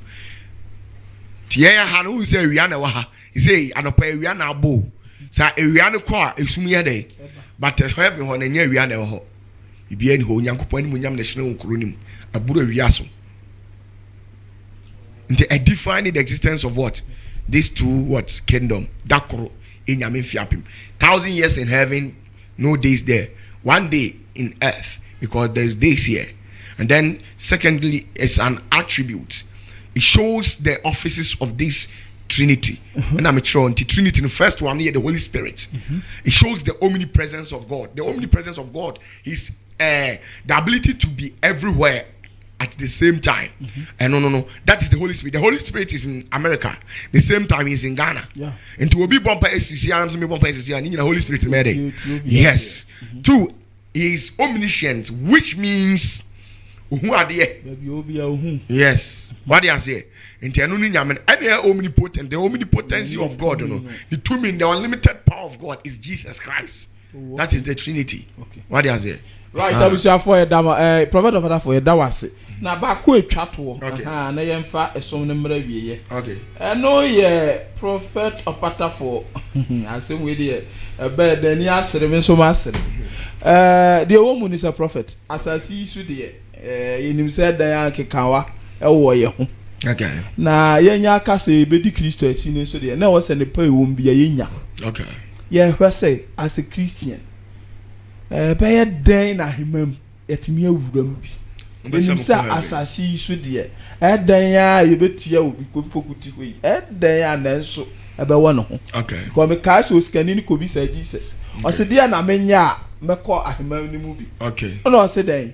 Tia Hanu say Riana Waha, he say Anopa Riana Bo, Sa Riana Qua, Exumia day, but heaven on a near Riana ho. bibia ni ho nyankopɔn ni munyam na hyene wo kuro nim aburo wiaso nti a define the existence of what these two what kingdom dakoro enyame fiapim 1,000 years in heaven, no days there, 1 day in earth, because there's days here. And then secondly, it's an attribute. It shows the offices of this Trinity. And I'm sure on the Trinity, the first one here, the Holy Spirit. It shows the omnipresence of God. The omnipresence of God is the ability to be everywhere at the same time. And no, that is the Holy Spirit. The Holy Spirit is in America. The same time he's in Ghana. Yeah. And to be bumper SCC, I'm saying bumper SCC, and the Holy Spirit in yes. Two, he is omniscient, which means who are there? Yes. What do you say? And omnipotent, the omnipotency of God, the two mean the unlimited power of God is Jesus Christ. That is the Trinity. Okay. What do you say? Right, I for a dama, prophet of for a dawase. Na ba ko etwa to na yemfa esom ne mra wieye. Okay. No ye prophet opata for asem we dey be dani asere me so ma asere. The woman is a prophet. Asasi su dey yenim se dan akekawa e wo ye ho. Okay. Na yenya aka se be di Kristo achi ne so dey na wo se ne pa ewom bia yenya. Okay. Ye hwese as a Christian. Be den na himam yetimi awuram bi. Benimsa asasi su de edan ya yebetia obi kokuti hoyi edan ya nanso ebe wo no ho. Okay. Ko me ka so skani ni ko bi sa Jesus. O se dia na menya mekọ ahimam ni mu bi. Okay. Ono o se den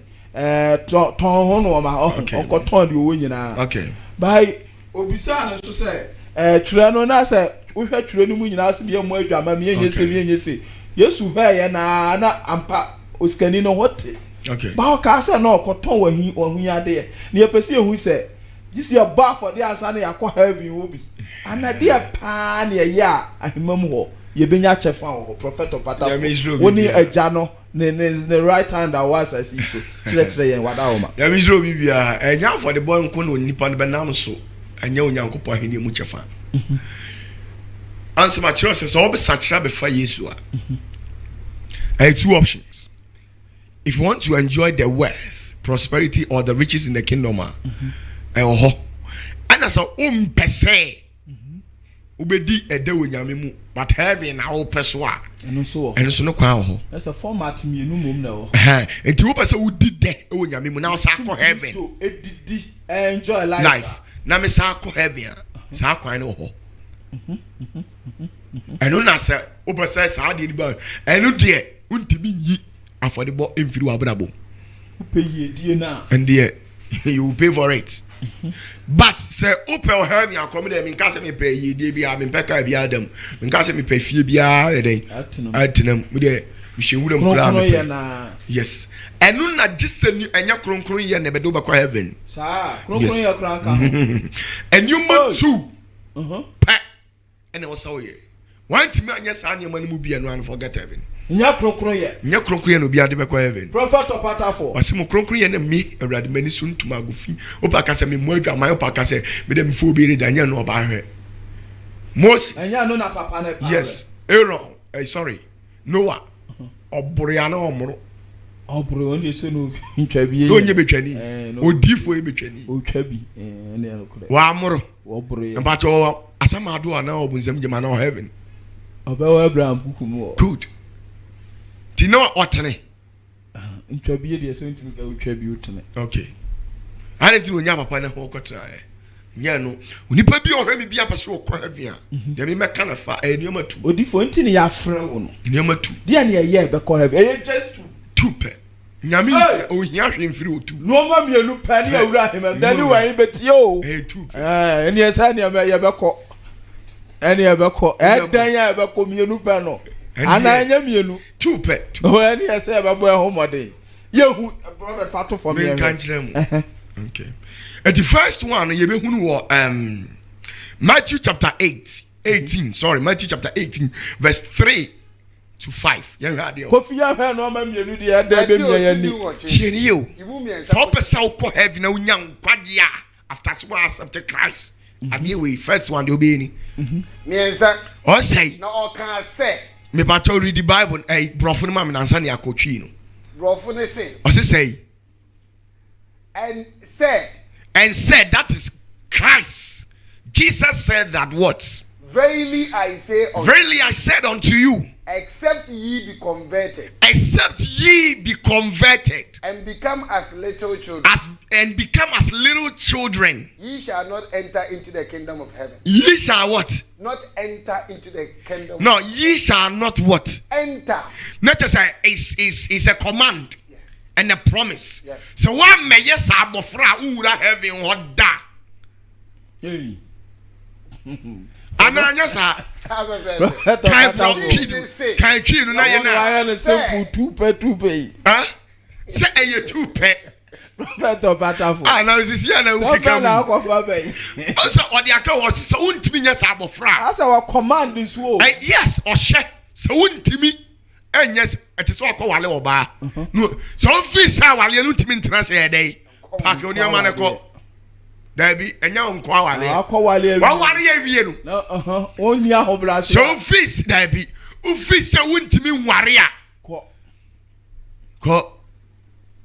ton ho no ma o ko ton de owo nyina. Okay. Bai obisa na so se twira no na se wo hwa twira ni mu nyina se bi mu adwama me yenyese Yesu ha ye na ampa oskani no hote. Okay. Ba ka say no okoton wahu ade ne yepese ehu say this year bar for the answer na yakọ heaven obi anade pa na ye a ahimam ho ye benya chefa ho prophet of pata woni agya no ne right hand that was as so kire yen wada homa ya mi zro bibia enya for the boy nko no nipa no benam so enya onyankopɔ ahini mu chefa answer my church so obi sachira be fa Yesu a two options. If you want to enjoy the wealth, prosperity, or the riches in the kingdom, and as a person, ubedi edewo nyamemu, but heaven our peswa, and so no kwa. That's a format me no mum now. And two person who did that, oh nyamemu now sako heaven. Enjoy life. Na me sako heaven, sako I know ho. And no na say, oba say sa di ba, and no dear, untimi yi. Affordable in free wabrabo. Pay ye now. And there you will pay for it. But say open heaven and come there. In case me pay ye dey be am peka be adam. In case me pay fee bia dey. Atenam we dey we she would am. Yes. And no na just say enya kronkron ye na be do be kwa heaven. Sa kronkron ye kra ka. And you must too. Pa. And was so ye. One time anya sa anya man mu bia no and forget heaven. Nya kronkron no bia de be kwa heaven. Prophet of Patafo. Wasimo kronkron ye na me awrade mani so ntuma agofi. Opa ka se me mo adwa opa ka se me dem fo bi re da nya no oba hwe. Moses. Anya no na papa na. Yes. Aaron. Sorry. Noah. Obria na omro. Obro onye se no ntwa bi. Onye betwani. Odifo e betwani. Otwa bi. Ne akure. Wa amro. Obro. Mpa cho asama do na obunzam jema na heaven. Obawa Abraham kukumu. Good. Tino otene. Ntwabi de so ntumi ka utwabi utene. Okay. Ane ti onya papa na ho kotra e. Nya no. Onipa bi ohwe mi bi apese okọ heaven a. De me meka na fa enioma tu. Odifo ntini ya frɛ wo no. Enioma tu. Dia na ye be kɔ heaven. E just two pe. Nyame ohia hwe mfiri otu. No ma mienu pa ne awura hema. Dani wan betie o. Two pe. Eni esa ne ye be kɔ. Eni ye be kɔ. Dan ya be kɔ mienu pa no. Ana anya mienu two pe o ani ese e babo ehomode yehu prophet fato for me okay and the first one ye be hunu wo Matthew chapter 18 sorry Matthew chapter 18 verse 3 to 5 ye hade o kofi ya hwe no ma mienu de ya da be miya ni tieni yo for person ko heaven na unya nkwagye after so accept Christ ade we first one de obeni miensa o say na o kan say me pato read the Bible brofo no ma me nansa ne akotwi no brofo say. Ɔsi say. And said. That is Christ. Jesus said that what? Verily I said unto you. Except ye be converted. And become as little children. Ye shall not enter into the kingdom of heaven. Ye shall what? Not enter into the kingdom. No, ye shall not what? Enter. Not just is a command. Yes. And a promise. Yes. So what may yes abofra ura heaven what da? Hey. Ananya sa. Kai chi no na ye na. Simple 2 pay. Huh? Say a 2 pay. Prophet Patafo. Ah, now is here na we kika. Also odi aka wo so untimi nya sa abofra. As our command is wo. Yes, o hye. So untimi enyes ete so akọ wale oba. No, so fi sa wale no untimi ntra se ye dey. Pack oni ama ne ko. Dabi enya onko awale. Akọwale. Wa ware ye wie no. No, oni ahobra se. So fees dabi. U fees se wontimi nware a. Ko.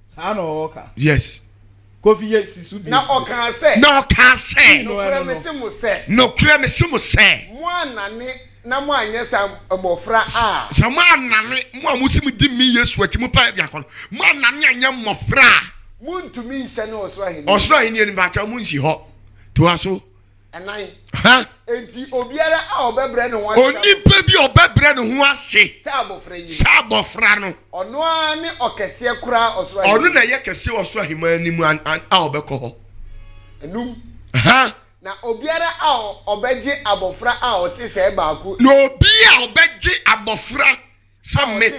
Sa no oka. Yes. Kofi ye sisu bi. Na okan say. No can say. No kure me se mo say. No kure me se mo say. Mo anane na mo anye sam amofra a. Sa mo anane mo amutim di mi Yesu atimu pa bia kono. Mo anane anya mofra. Muntumi nhyɛ ne ɔsoro ahini. Ɔsoro ahini ni bacha mu nsi hɔ. To aso. Ɛnan. Ha? Enti obiara a ɔbɛbrɛ ne ho ase. Onipa bi ɔbɛbrɛ ne ho ase. Sɛ abofra yi. Sɛ abofra no. Ɔno a ne ɔkɛseɛ kura ɔsoro ahini. Ɔno na yɛ kɛseɛ ɔsoro ahima animu a ɔbɛkɔ hɔ. Enum. Ha? Na obiara a ɔbɛgye abofra a ɔte sɛ baako. Na obi a ɔbɛgye abofra Samme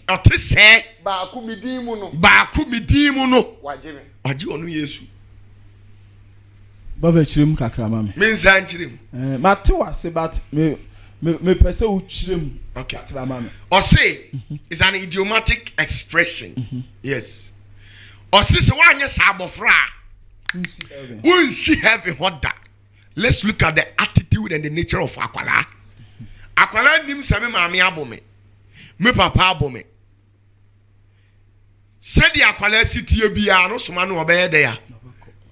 ɔte sɛ baako midin mu no wagye ɔno Yesu baba kyerem kakra ma me menza nkyerem mate wase but me pese wo kyerem kakra ma me ɔse is an idiomatic expression yes ɔse sɛ wanyɛ sa abofra wonsi heaven hoda. Let's look at the attitude and the nature of akwala nim sɛ me maame abome me papa abome said the akwala sitie bia no soma no obeye de ya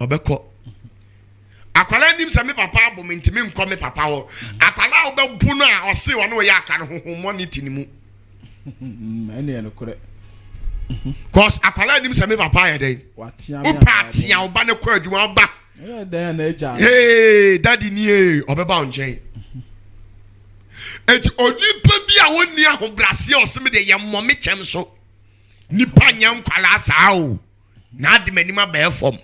obekọ akwala nim se me papa abome ntimi nkọ me papa ho akwala obebu no a ose wo no ye aka no hohommo ne tinimu ene no kore cause akwala nim se me papa ye dey upatia oba ne kwa adwuma oba hey daddy ni e obeba onchen enti onipa bi a woni ahobrase oseme de ye mmome chem so nipa nyam kwala saa o na ade manima ba efom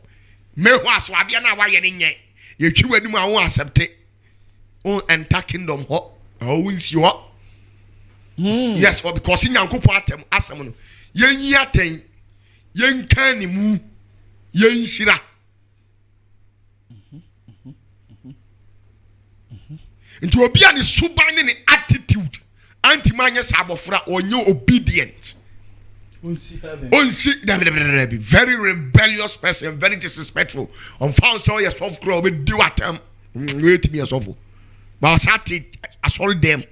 mehu aso ade na wa ye ne nye ye twi wanim a wo accept on enter kingdom ho o nsi ho yes for because nyankopon atem asem no yenyi aten yenka ni mu yenhira into obi ani suban ni attitude anti manye sabofra onye obedient onsi very rebellious person, very disrespectful on found so yes of grow we do atem wait me as of but sati asori them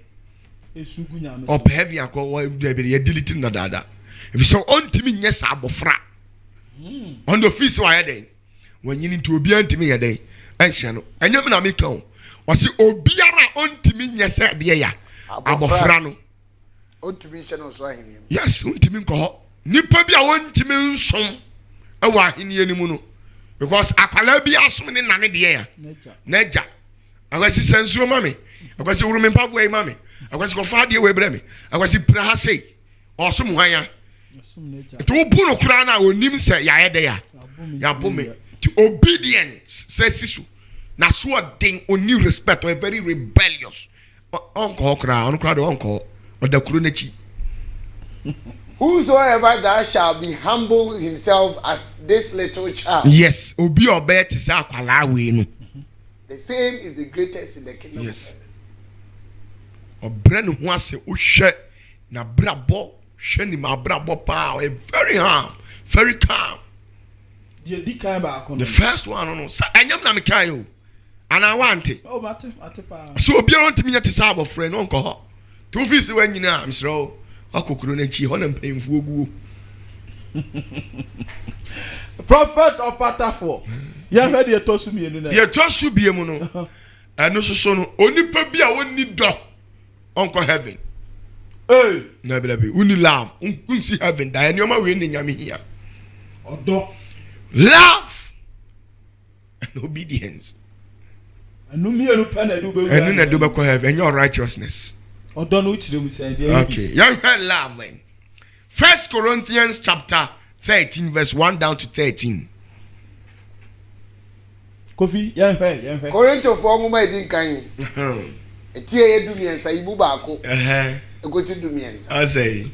or heavy akọ we delete na dada if so ontimi nye sabofra on the fees why then when you need to obi antimi ye den enhye no enyem na make o wasi obiara ontimi nye se de ya abofra no ontimi hye no so ahini yes ontimi nko nipa bi a ontimi nsom ewa ahini ani mu no because akwala bi asom ne nane de ya naja akwasi sensuo mame akwasi wurume mpapo e mame akwasi kofa de we bre me akwasi pra ha sei osom hwan to obu no kura na onim se ya ye de ya bome to obedience says sisu na so den oni respect or very rebellious onko kra on kra de onko oda kuro na chi whosoever that shall be humble himself as this little child yes obi obe te sa akwala we no the same is the greatest in the kingdom yes obre no ho ase ohwe na brabo hwe ni ma brabo pa very calm the first one no sa enyam na me kai o ana wante oh mate pa so obi on timi nyate sa abofre no nko ho to office wa nyina amsro akokoro na chi ho na mpemfu oguo Prophet Opatafo. You heard the tosu mienu na. The tosu biemu no. Eno so no onipa bi a woni do. Uncle heaven. Hey, na be uni love. See heaven da enioma we ni nyame hia. Odo. Love and obedience. Anu mienu pa na do be. Enu na do be ko heaven your righteousness. Odo no chire mu say dey. Okay. You heard love then. 1 Corinthians chapter 13 verse 1 down to 13. Kofi, yeah. Korinto for ngoma edin kan. Etie edumiensa ibu baako. Egosi dumiensa. I say.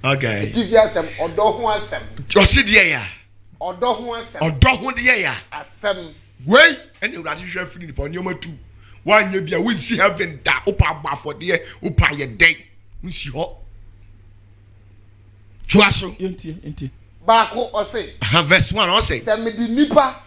Okay. Etivia asem odo ho asem. Osi de ya. Odo ho asem. Odo ho de ya. Asem. Wey, ene urade hwe firi ni pa nyoma tu. Wanye bia we see heaven da opa agbafo de opa ye den. Nsi ho. Chuaso. Enti. Baako ose. Verse 1 ose. Se me di nipa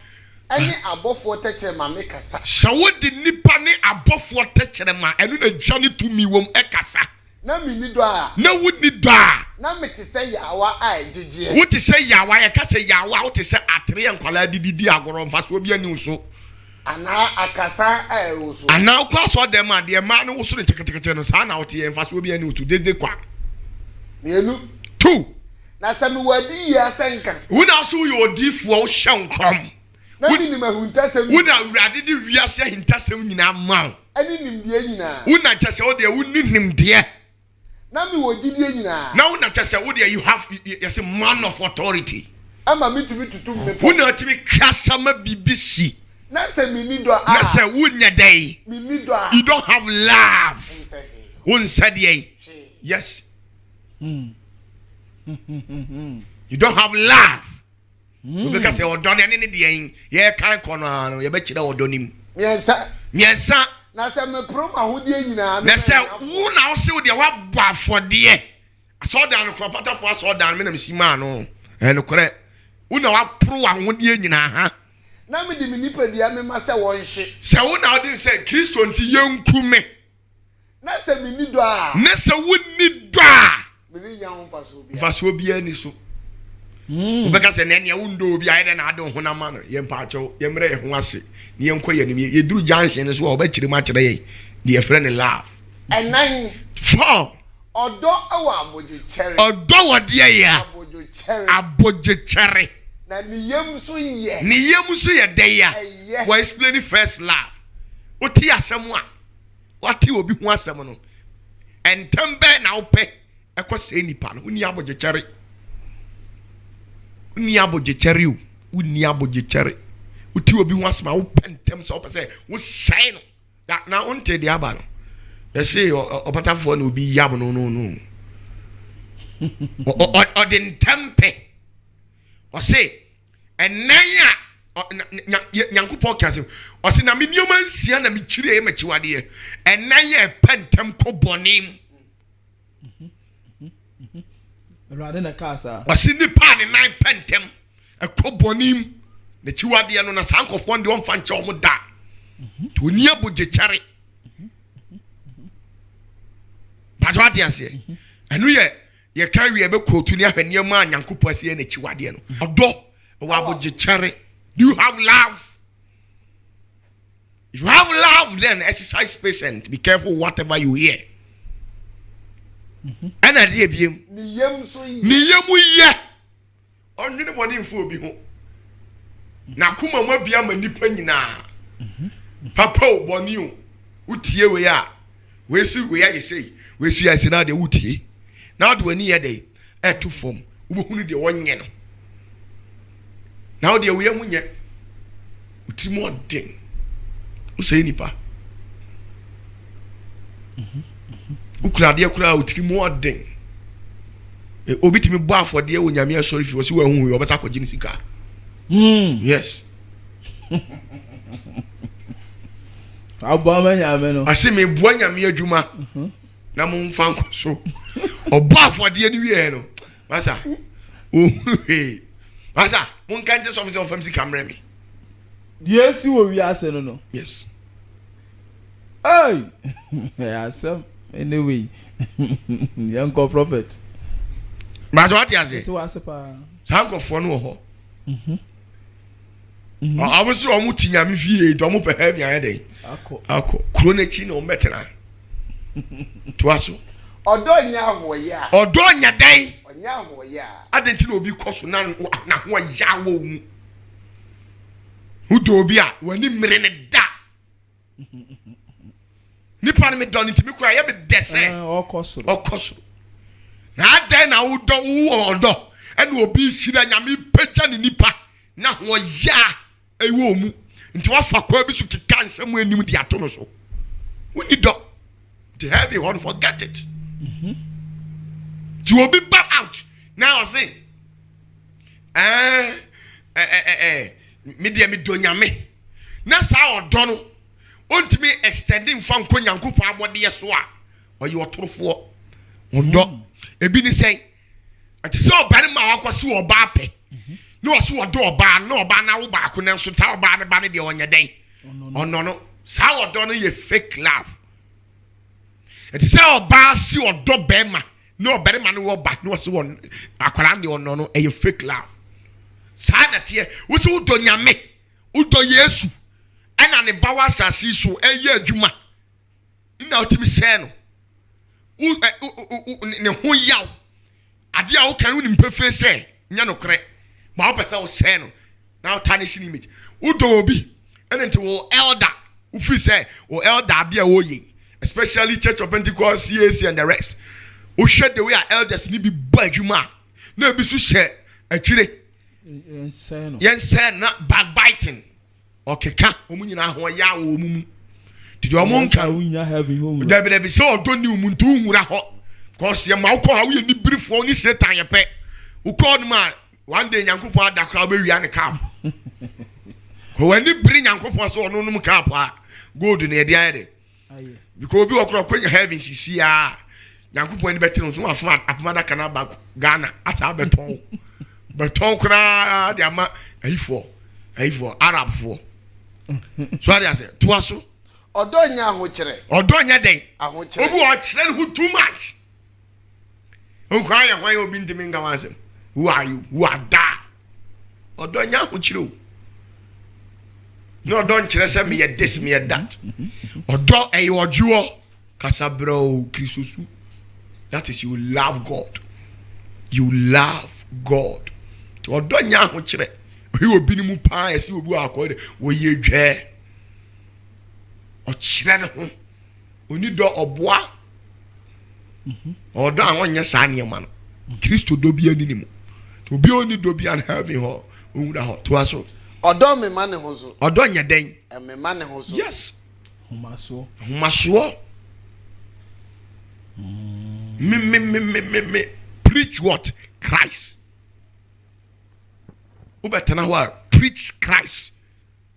ene abofo techere ma me kasa. So wo di nipa ne abofo techere ma enu na jani tu mi wom ekasa. Na mi ni do a. Na wo ni do a. Na me te se yawa a ejije. Wo te se yawa ye ka se yawa wo te se atere enkwala didi agoro mfa so bia ni so. Ana akasa a ewoso. Ana kwa so dem a de ma ne wo so ne tekete no sa na wo te ye mfa so bia ni so dede kwa. Mienu. 2. Na se me wadi ya senka. Wo na so yo odifo wo hye nkrom. Na mi ni mahuntasem. Wo na urade di wiase hintasem nyina ma. Ani nimdie nyina. Wo na chese wo de wo ni nimdie. Na mi wogidie nyina. Na wo na chese wo de you have yes man of authority. Ama mi tumi tutum me. Wo na timi kasama BBC. Na se mi ni do a. Na se wo nya dai. Mi ni do a. You don't have love. Won said ye. Yes. You don't have love. Because you don't have any day. Yeah, can't corner. You bet you don't nim. Yes, sir. Yes, sir. Na se me pro ma hodie nyina. Na se wo na wo se wo de wa ba fode. I saw down the cropata for saw down me na msima no. Eh no kore. Wo na wa pro wa hodie nyina ha. Na me di me nipa dua me ma se won hye. Se wo na wo de se Kristo nti yenkume. Na se me ni do a. Na se wo ni do a. Me ni nya ho faso bia. Faso bia ni so. Ubeka se na ne wo ndo bia ide na ado honama no. Ye mpacho, ye mre ho ase. Ni yenko ye nim ye duru junction so oba kire ma kire ye. Di e friend love. Enan 4. Odo ewa aboje chere. Odo wo de ya. Aboje chere. Aboje chere. Na ni yem so ye. Ni yem so ye de ya. We explain first love. Oti asem a. Wati obi ho asem no. Entembe na ope. Ekose nipa no. Uni aboje chere. Uni aboje chere o. Uni aboje chere. Uti obi ho asem a wo pentem so opese wo sai no. Na unte de aba no. They say Opatafo no be yab no. Or den tempe. Or say enanya Nyankopon kase. Or say na me nyoma nsia na me twire e machiwade. Enanya pentem ko bonim. Rade na kasa. Or say nipa ne nine pentem e ko bonim. Na chiwade no na sankofo de won fa nche o mo da. To ni aboje chare. That's what you say. And we ye carry a be quote to near man Yankupo as ye chiwade no. Odo waboje chere. Do you have love? If you have love, then exercise patience. Be careful whatever you hear. And I dear biem. Ni yem so ye. Ni yemu ye. On you boni info bi ho. Na kuma mo bia ma nipa nyina. Papa oboni o. Utie we ya. We si we ya ye say. We see I say now the wuti now do any day to form ubohunu de wonye no now de we amunye uti mo den usay nipa ukura de kura uti mo den obi timi bo afode wo nyame asori fi wo si wo hu yo besa kwaji ni sika yes Abba nyame no ase me bo nyame adwuma na mo mfa nko so obo afode ni wie no masa masa mo kan je so of MC camera me Yes wo wi ase no yes hey asem anyway yanko prophet masa what you say to ase pa Sankrofo no ho obviously omo tinyame fie to omo pe heavy ayede akọ kuro na chi na omo betena to aso odo nya hoye a odo nya dan onya hoye a adenti na obi koso na ho ya wo mu udo obi a wani mmere ne da nipa ne me don ntimi kura ye be dese okoso na adan na udo wo odo ene obi sira nyame pecha ne nipa na ho ya ewo mu nti wafa kwa bi su kika nsem anim di ato no so woni do to have you one forget it to obi back out now I say me dia me do nyame na sa odo no ontimi extending from konyankopon abode so a oye otorofo ondo ebi ni say ati so obare ma wakwose oba ape no so odo oba na oba na wo ba ko na so ta oba ne ba ne de onye den ono no sa odo no ye fake love ati say oba si odo be ma no obare ma no wo ba no so won akwara ne ono no ye fake love sa na tie wo so udo nyame udo yesu ana ne bawa asasi so eye adwuma na otimi se no ne ho yaw ade a wo kan ni mpefe se nya no kre ma wo pesa wo se no na tarnish image udo obi ene nti wo elder wo fi se wo elder ade a wo ye especially Church of Pentecost CAC and the rest wo hwe the way elders ni bi ba adwuma na bi so hye akire yen se na backbiting okeka omunyina ho ya wo mumu did your monka unya heaven home da be so odo ni umuntu nwura ho cause ye ma ukọ ha we ni brifo ni setan ye pe ukọ no ma one day nyankopon adakra be wia ne cap ko wani bri nyankopon so ono num cap a gold na ye dia ye because obi okro ko heaven sisi a nyankopon ni betere so afa apamada kana ba Ghana ata beton beton kra dia ma ayifo Arab fo so I say to aso odo nya ho kire odo nya den aho kire obi o kire no too much o kwa ya hwan obi ntimi nga wansem who are you who are da odo nya ho kire o no don kire se me ye this me ye that odo e ojuo kasabro kristosu that is you love God odo nya ho kire he obi ni mu pa esi obi akode wo ye dwe o kire ne ho oni do oboa odo an onye sa ne ma no Kristo do bia ni mu obi oni do bia na heaven ho onwura ho to aso odo me ma ne ho so odo nya den me ma ne ho so yes humaso me preach what Christ Ubatana wa preach Christ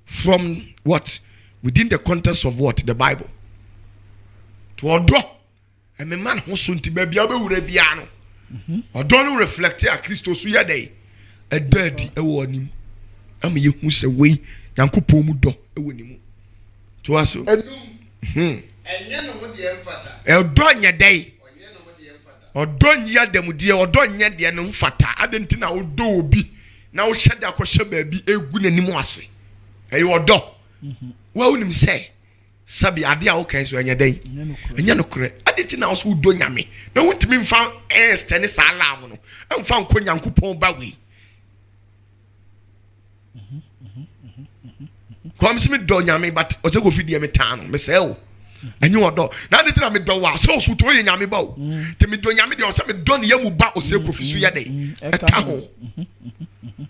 from what within the context of what the Bible to odo and me man ho so nti ba bia be wura bia no odo no reflect a Kristo so ye dey e daddy e wo nim am ye hu se we yankopon mu do e wo nim to aso enye no ho de emfata e odo nya dey onye no ho de emfata odo nya demudie odo nya de no mfata adenti na odo obi na wo hyeda akɔhye baabi egu nanim ase ɛyɛ odo wa unim sɛ sabi ade a wo kan so anya den anya no kore adenti na wo so do nyame na wontimi mfa estene sa love no mfa nko nyankopɔn ba we kom se me do nyame but o se ko fidie me tan no me sɛ o anyi odo na adenti na me do wa so so to ye nyame ba o te me do nyame de o se me do ne yamu ba o se ko fisu ya den eka ho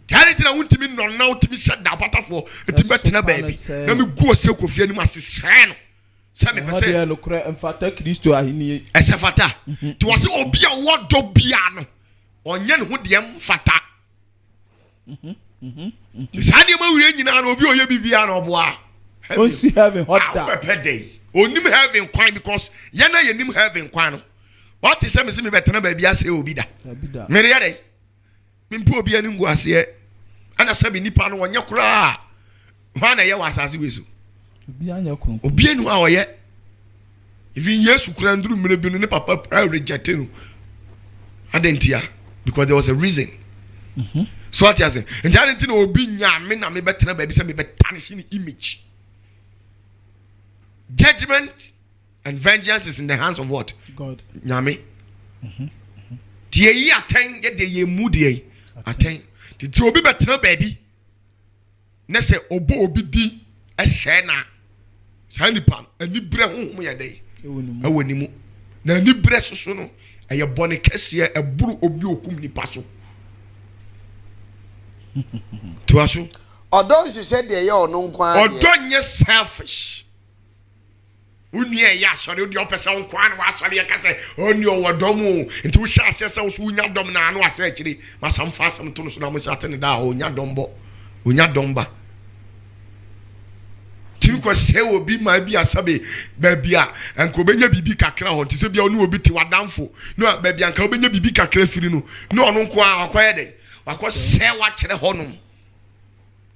Yari tina untimi nonna utimi shada patafo etibetena baby na me go se kofi anim asesen no se me pese hade no kra emfata Kristo ahini esefata to wase obi a wodo bia no onye ne ho de emfata sani ma wure nyina na obi oye bibia na oboa on see heaven hotter day onim heaven kwan because ye na ye nim heaven kwan no what is me betena baby ase obi da me re yade mimpo obi ani ngu ase ana sabi nipa no wonye kura hwa na ye wasase weso obi anya kron obi anu a oye even Yesu kura nduru mire bi no ne papa reject no adentia because there was a reason so what you say nti anti na obi nya me na me betena ba bi say me betanish ni image. Judgment and vengeance is in the hands of what? God. Nyame. Die yi aten ye de ye mu die aten. Di obi betena ba bi na say obo obi di ehye na sa nipa ani bre honhom ye dey ewoni mu na ani bre soso no eye bone kese eburu obi okum nipa so to aso odo nhihye de ye ono nkwan odo nye selfish uni e ya sori odi opesa nkwan na wasori e kase oni owodomu nti wo sha ase se wo unya dom na anu ase akiri masamfa asem to no so na mo sha tene da onya dombo onya domba ko se obi ma bi asabe ba bia enko benya bibi kakra ho nti se bia onu obi ti wadamfo no ba bia nka obenya bibi kakra firi no no onu nko a akoye de wako se wa kire honum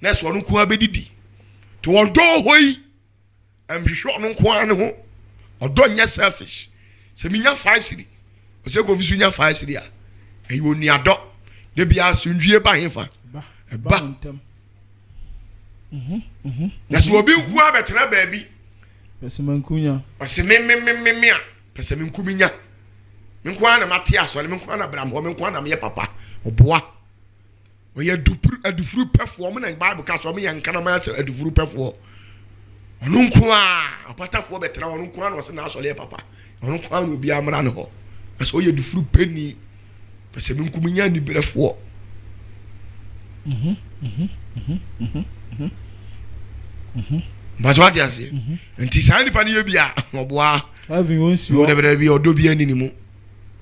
na so onu nko a bedidi to wondo hoyi amhwehwe onu nko a ne ho odo nya selfish se minya 5 cedi o se ko fisu nya 5 cedi a eyi oni ado de bia sundwie ba hefa ba Yes, will be who have a tra baby. Pesemankunya. Pese me peseminkuminya. Minkwana Matias, or Minkwana Bram, or Minkwana me papa, or bois. We had to put a dufru performance and Bible cast on me and Canamas a dufru perform. Onunkwa, a pata for better, Onunkwan was an asshole papa. Onunkwan will be a manho. I saw you dufru penny. Peseminkuminya ni better. But what you say? And Tisani Pania Bia, Moboa, having once you whatever be or do be any more.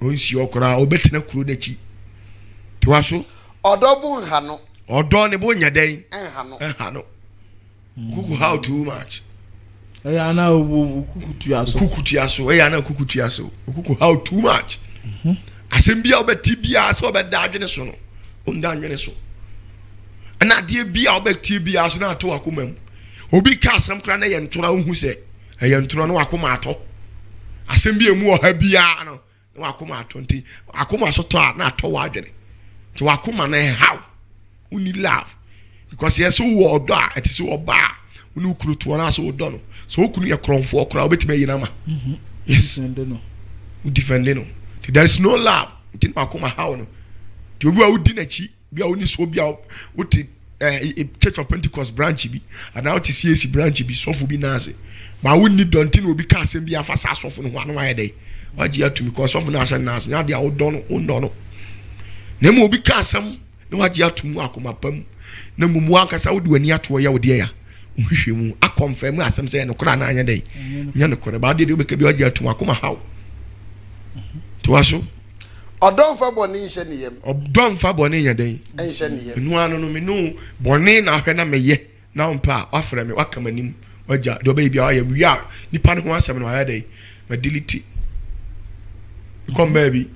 Once you are or better crew the chi. To us, odo hano or don a bonya day, hano Cuckoo how too much. I now Kukutuaso, Kukutuaso, I know Kukutuaso, Cuckoo how too much. I send be out Tibia, so bad Dageneson, Undangeneso. And I dear be out Tibia as not to Akumem. Obi ka sam kra na ye ntora hu se ye ntora no akoma ato asem bi emu o ha bia no na akoma ato nti akoma so to na ato wa adwene ti akoma na how uni love because yes wo odo a eti se oba uni ukuru to na so odo no so okunu ye kronfo okra obetime yina ma yes no we defend no there is no love nti na akoma how no ti obi a udi na chi bia oni so bia wuti Church of Pentecost branch bi and now to CAC branch bi so fu bi na ase ma wonni dontin obi ka asem bi afasa asofo no ho anu aye dey waji atumi because of na ase na ase na dia odo no na mo obi ka asem na waji atumu akoma pam na mumu ankasa wodi wani ato ya wodi ya nhwehwe mu akonfirm asem say no kora na anya dey nya no kora ba de obi ka bi waji atumu akoma hawo to waso odo mfa boni nhye ne yem odo mfa boni nya den nhye ne yem nu anu no me nu boni na hwe na meye na mpa afra me wakamanim waja do ba bia ayam wi a nipa no ho asem no aya dey ma delete come baby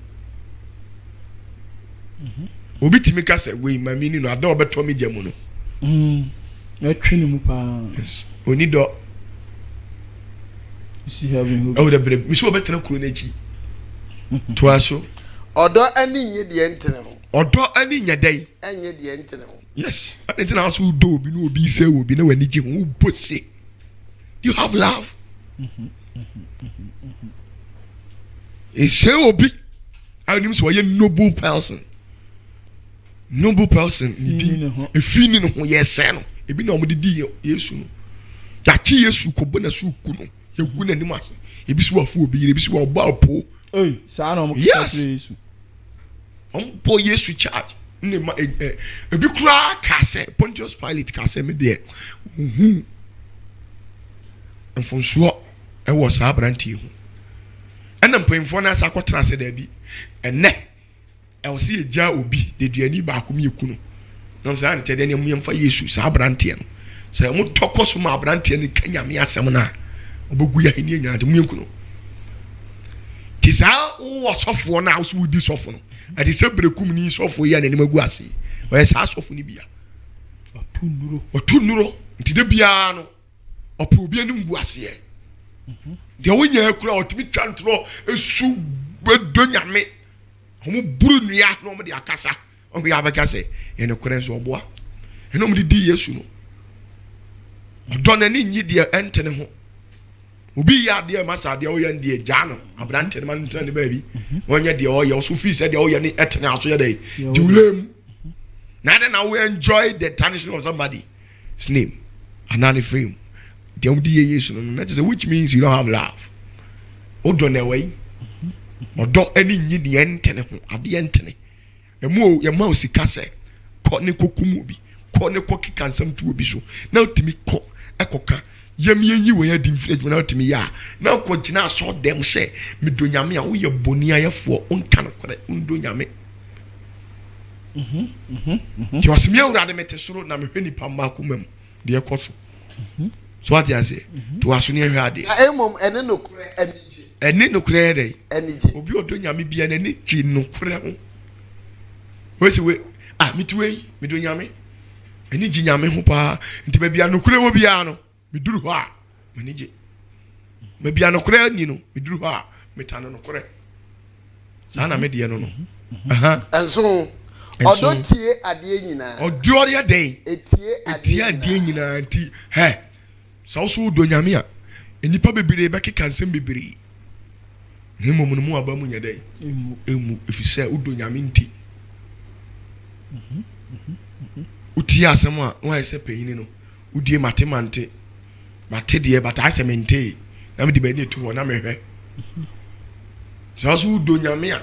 obi timi ka se we ma mini no ada obeto me jamu no na twini mu pa yes oni do see having hope oh the brave mi so obetena kuro na chi to aso odo ani nye de entene ho odo ani nya dai enye de entene ho yes enti na so do obi no obi se obi na wani ji ho bose you have love say obi anim so ye noble person ni efini no ho ye se no ebi na omdidi Yesu no ya chi Yesu ko bona su ku no ye gu na nim ase ebi so afu obi ebi so oba opo sa na mo Yesu po Yesu charge ne ma ebi kura ka se Pontius Pilate ka se me de mfonso e wo sa branti hu ena mpemfo na sa kotra se da bi ene e wo se eja obi de duani ba ko me eku no no sa na tede ne mu yemfa Yesu sa branti no se mu tokoso ma branti ne kanya me asem na obogu ya hini nya de mu eku no tisa wo sofo na wo so di sofo no ati se brekum ni sofo ya na ne magu ase wo sa sofo ni bia otunuro nti de bia no opo bia ni mbu ase de wonya akura otimi twantro esu bedo nyame homo buru nua no mo de akasa o ya beka se ye no kore so oboa eno mu di Yesu no odo na ni nyi de entene ho obi ya de masa de o ya ndie gya no abrante ne man ntene ba bi onye de o ya so fi se de o ya ni etene aso ya de diulem na de na we enjoy the tarnishing of somebody's name anani fame de o di Yesu no that is which means you don't have love odo na we odo ani nyi de entene ho ade entene emu ye ma osika se ko ne kokumu bi ko ne ko kika nsam tu obi so na otimi ko ekoka yem yenyi we ya dimfrage na otimi ya na ko gina so dem se me do nyame a wo ye boni ayefo onka no kore ndo nyame ti wasimi awurade metesoro na mehwe nipa ma komam de ekoso so what you say to waso ne ahwade emom ene no kure enije ene no kure de enije obi odo nyame bia na ne ti no kure ho wesi we mituwe me do nyame eni ji nyame ho pa nti ba bia no kure wo bia no me duru ho a mani je me bia no kure ni no me duru ho a me tano no kure sa na me de no no aha enso odo tie ade nyina odo ya den etie ade nyina nti he sa so do nyame a enipa bebere be keka nsem bebere ne momu no mu aba mu nya den emu efise udo nyame nti uti asem a why say payini no udie matemante mate de bata asemente na me de be ne tu na me hwe so udo nyame a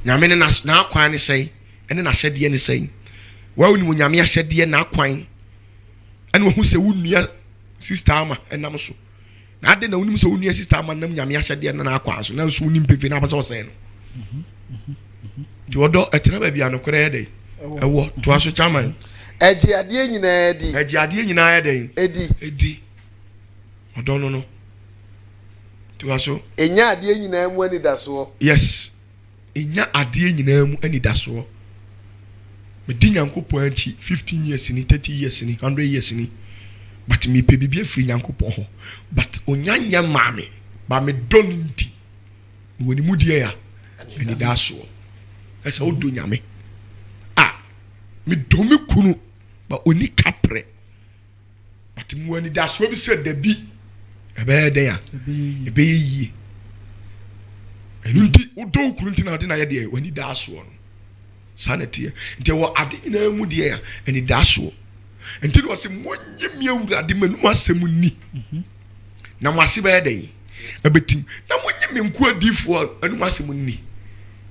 nyame ne na akwan ne sei ene na hyede ne sei wa woni mu nyame ahyede na akwan ene wo hu se wunua sister ama enam so na ade na wonim se wunua sister ama nam nyame ahyede na akwan so na so wonim pepe na abasa osei no di odo etena ba bia no kore de ewo to aso chairman eji ade nyina edi edi odo no to aso enya ade nyina mu ani daso yes enya ade nyina mu ani daso me di nyankopon anti 15 years ni 30 years ni 100 years ni but me pe bibia free nyankopon ho but onyanya maame ba me don nti woni mu die ya ani daso esa odo nyame me do me kunu ba oni kapre but mu ani daso bi se da bi ebe den ya ebe yi enunti odo kunu nti na de na ye de wani daso no sanity nti wo ade na mu de ya ani daso nti no se monye mi awurade manum asem ni na mo ase be den ebetim na monye me nku adifo anum asem ni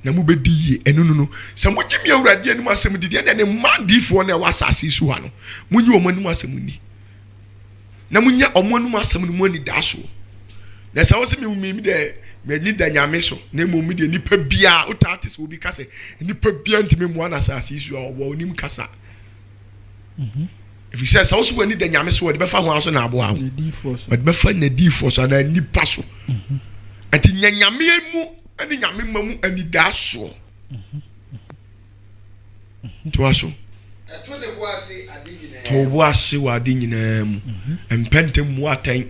na mu bedi ye enu no se mo gimi awurade anu asem didi na ne mandifo na wasase su ha no munyi o manu asem ni na munya omanu asem ni mu ani daso na se wo se mi de me ni da nyame so na mo mi de nipa bia utati se obi kase nipa bia ntime mu ana asase su wo onim kasa if you say so wo ni da nyame so de be fa ho aso na abo awo de be fa na difo so na nipa so ati nyame mu ani nyame mamu ani daso to aso eto le boase ade nyina to boase wa ade nyina mu empentem mu atan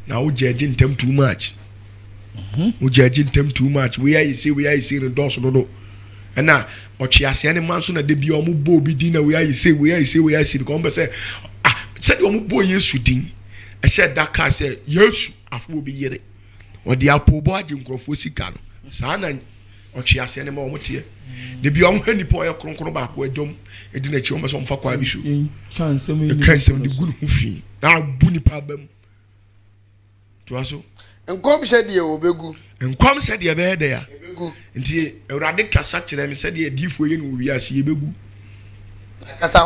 na wo judge ntem too much wo judge ntem too much we are say no doso dodo na ochiase ne manso na de bi omo bo bi din na we are say ko mbe say say de omo bo Yesu din e say daka say Yesu afo bi yere odi apobo age nkrofo sika no sana ochiase ne ma omo tie de bi omo hani po ye kronkron ba ko adom edi na chi omo so mfa kwa bi so kansem de gunu hu fi na bu ni pa bam to aso enkom hye de obegu enkom hye de be de ya nti awurade kasa kire me se de adifo ye no wi ase ebegu kasa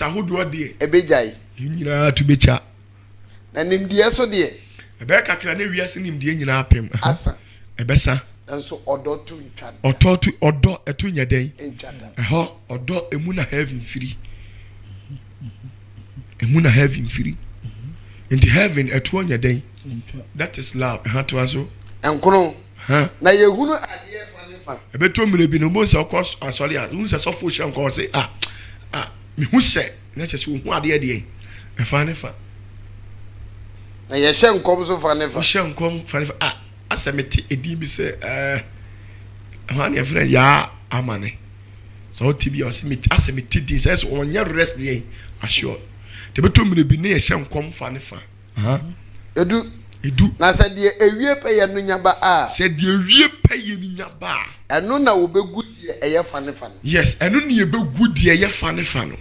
hodo de ebejai nyina to becha na nimdie so de ebe kakra na wi ase nimdie nyina apem asa ebesa enso odo tu ntwada odo eto nyeden ntwada eho odo emu na heaven free into heaven eto nyeden that is love ha to aso enkono na yehunu ade fa ebeto mire bi no mo se okos asori a hu se sofo hye nko se me hu se na che se hu ade de fa ne fa na ye hye nkom so fa ne fa hye nkom fa ne fa asemete edi bi se ha ne friend ya amane so tibi o se me asem ti says onya rest dey assure te beto me bi ne ye hyenkom fa ne fa edu na sɛ deɛ ewie pɛyɛ no nyaba a sɛ deɛ ewie pɛyɛ no nyaba a ɛno na wobɛgu deɛ ɛyɛ fa ne fa no yes ɛno ne yɛbɛgu deɛ ɛyɛ fa ne fa no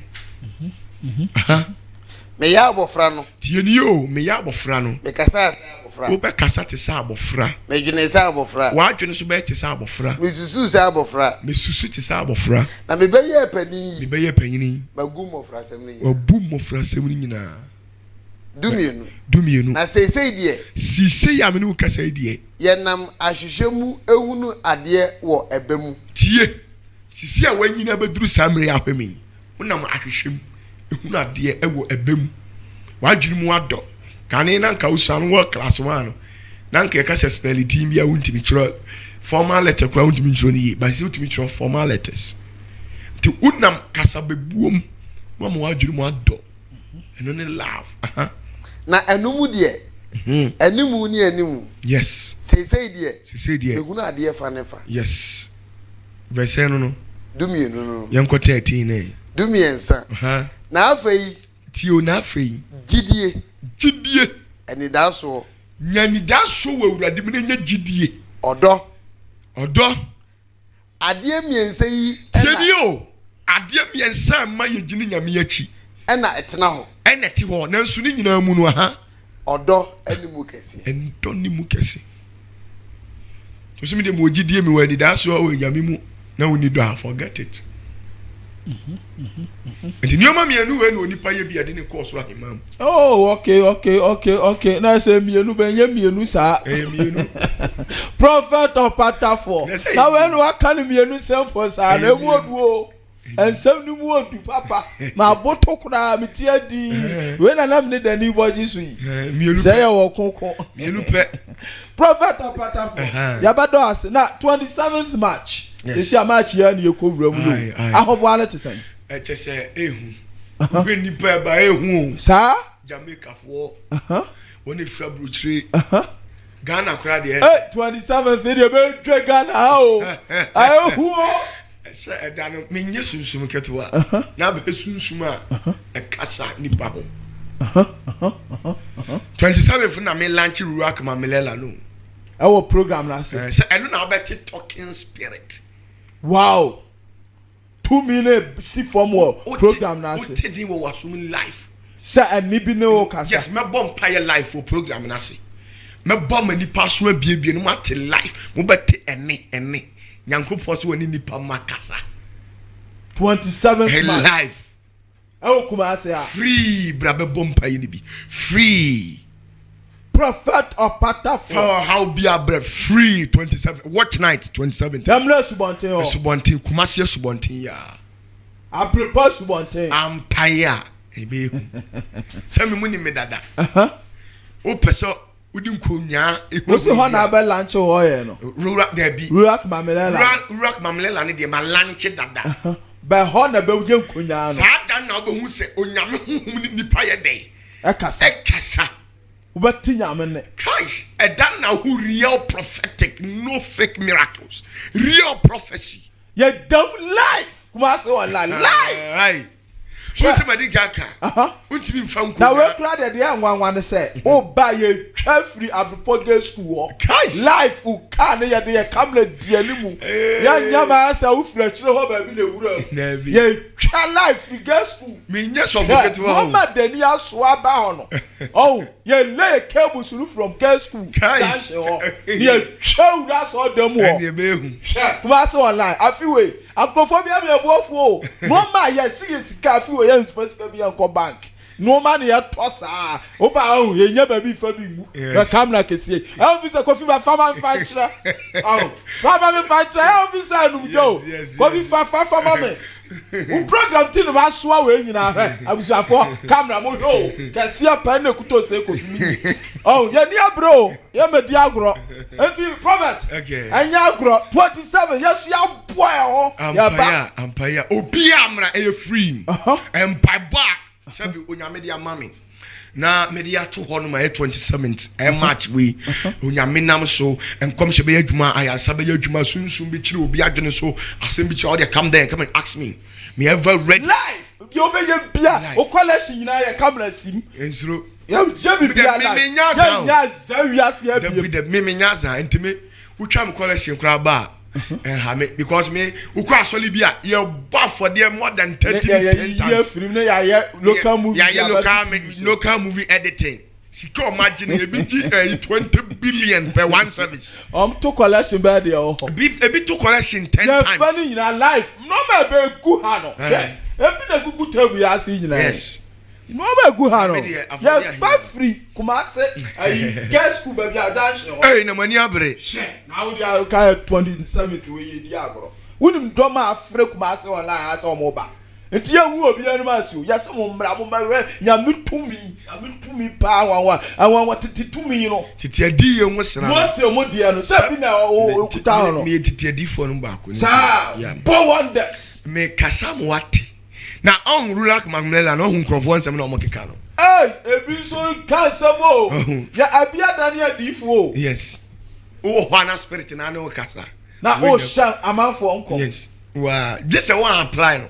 meyɛ abɔfra no tie ni o meyɛ abɔfra no mekasa sɛ abɔfra wo bɛkasa te sɛ abɔfra medwene sɛ abɔfra wadwene so bɛyɛ te sɛ abɔfra mesusu sɛ abɔfra mesusu te sɛ abɔfra na mebɛyɛ panin mebɛyɛ panyini magu mmɔfrasɛm no nyinaa wabu mmɔfrasɛm no nyinaa dumienu na seesei deɛ sisei a mene wo kasa deɛ yɛnam ahwehwɛ mu ehunu adeɛ wɔ ɛbɛ mu tie sisi a wanyina bɛduru saa mmere ahwɛ me wonam ahwehwɛ mu ehunu adeɛ ɛwɔ ɛbɛ mu wadwene mu adɔ kane na nka wosa no wɔ class 1 no na nka yɛka sɛ spell team bi a wontimi kyerɛ formal letter kora wontimi kyerɛ no yie but sɛ wontimi kyerɛ formal letters nti wonam kasa bɛbuom na ma wadwene mu adɔ ɛno ne love na ɛnum deɛ ɛnimu ni ɛnimu yes seesei deɛ ehunu adeɛ fa ne fa yes verse no dumienu no yɛnkɔ 13 ne dumiensa na afei tio na afei gidie anidaso nyanidaso wɔ awurade mu nya gidie ɔdɔ adeɛ miensa yi tieni o adeɛ miensa ma yɛ gine nyame akyi ɛna ɛtena hɔ ɛna ɛte hɔ nanso ne nyinaa mu no ɔdɔ animu kɛse ɛndɔ ne mu kɛse to so me de mo gidie mi wɔ anidaso wɔ nyame mu na woni dɔ forget it nti nioma mienu we no onipa ye bia de ne course wa himam oh okay na say mienu benye mienu sa mienu prophet of patafo na we no aka ne mienu sempo sa na emu oduo ensem ni mu odu papa ma boto kura meti adi we na nam ne dani boji so yi mienu say ya wo konko mienu pe prophet of patafo ya bado ase na 27th March this year match ya na ekowura mu no ahobo ala te san chese ehu we ni pa ba ehu sa Jamaica for woni fra bruchire Ghana kura de 27th dey be dwe Ghana o ayehu se edano menye sunsum ketwa na be sunsum a ekasa nipa ho 27th na me launch ruak ma melela no our program last se eno na obeti talking spirit wow 2 million see from program na say what did we was life say ani bi ne o kasa yes me bomb pay life for program na say me bomb ani paso abiebie no mat life mo beti ene nyankopɔ so woni nipa makasa 27th month life e kuma ase a free brabe bomb pay ni bi free prophet of patafo for how be a free 27 what night 27 demle subonten kumasi subonten ya I prepare subonten empire ebe say me muni me dada o peso udi nkonya o se ho na ba lunch ho ye no rurak there be rurak mamlela ne de ma lunch dada ba ho na ba uje nkonya no sa dan na obehu se onyame honhom nipa ye dey ekasa ubati nyame ne guys edan na who real prophetic no fake miracles real prophecy ye dam life kuma se online life right so se madi kaka untimi mfa nko na we kra de anwanwa ne se o ba ye twa free abupoge school guys life u ka ne ye de kamera die limu ya nyama asa u fra kire ho ba bi na wura ye twa life we get school me nya so forget wa mama dani aso aba ho no oh ye lay cable suru from girl school guys ye twa ura so dem ho e be hu kuma se online afiwe agrophobia me ebuofo no ma ye sika afiwe ye first be an bank no man ye tosa oba o ye nya ba bi fa bi mu na camera kese e officer kofi ba farmer factory oh farmer factory officer num do kofi fa mama un program tin ma so we nyina ha abusafo camera mo ho kese pa na kuto se kofi mi oh ye ni abro ye me di agro enti prophet anya agro 27 yes ya boy ho ya ba empire obi amra e free empire ba sabi onyame dia mami na media to ho no my 27th March we onyame nam so enkom hye be adwuma ayasa be adwuma sunsun bi kire obi adwene so asem bi kire all they come there and come and ask me ever ready life you be ye bia o college nyina ye camera sim ensuro ya je bi bia life me nya za wiase ya bi the me nya za ntime wotwa me college nkura ba because me ukwa asoli bia ye ba for there more than 30 years film na ya local movie local movie editing sika imagine e bi 20 billion per one service to collection be there oh e bi to collection 10 times yeah funny in our life no me be gu ha no e bi na gugu tabu ya ase nyina yes no me gu ha no yeah five free kuma say guess ku be bia junction eh na mani abre now they are kind 27th we ye di agoro wunim do ma afre kuma say online ase o mo ba enti ewu obi anu ma si o yase mo mra mo ma nya mitumi pa awan titumi no titi adi ye nwosra mo se mo di anu se bi na o kuta no me titi adi fo no ba ko ni bo wonders me kasam wate na on rulak magmela no hu nkrofo nsem na o mo keka no ebi so kansamo ya abia dani adifo yes o hwana spirit na no kasa na o sha amanfo onko yes wa just one apply no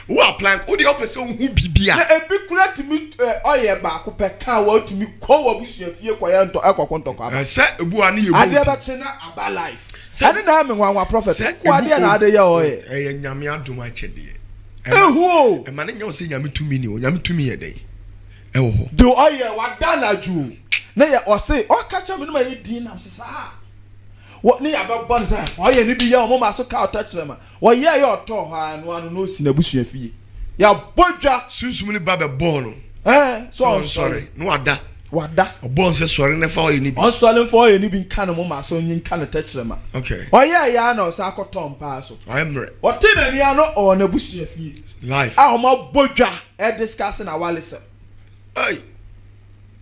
wo apply o de opese hu bibia na ebi kura timi oye ba ko pe ka wa timi ko wa busuafie koya nto akokon aba se ebu ani ebu ade ba che na aba life ade na me nwanwa prophet ko ade na ade ya oye nyame adom achede ehu e ma ne nyawo se nyame tumi ni o nyame tumi ye dey ewo ho do oye wa dana ju na ya o se o ka cha me no ma yedin na sesa what ni ababon say oye ni bi ya o mo ma so ka otachrema wo ye ya oto ha no no si na busuafie ya bodwa sunsum ni ba be born so sorry no wada obon say sorry na fa oye ni bi on sorry for oye ni bi nka no mo ma so nyin ka na tachrema okay oye ya na o sa akoton pa so I am ready what na ni ano o na busuafie life o mo bodwa discussing awalese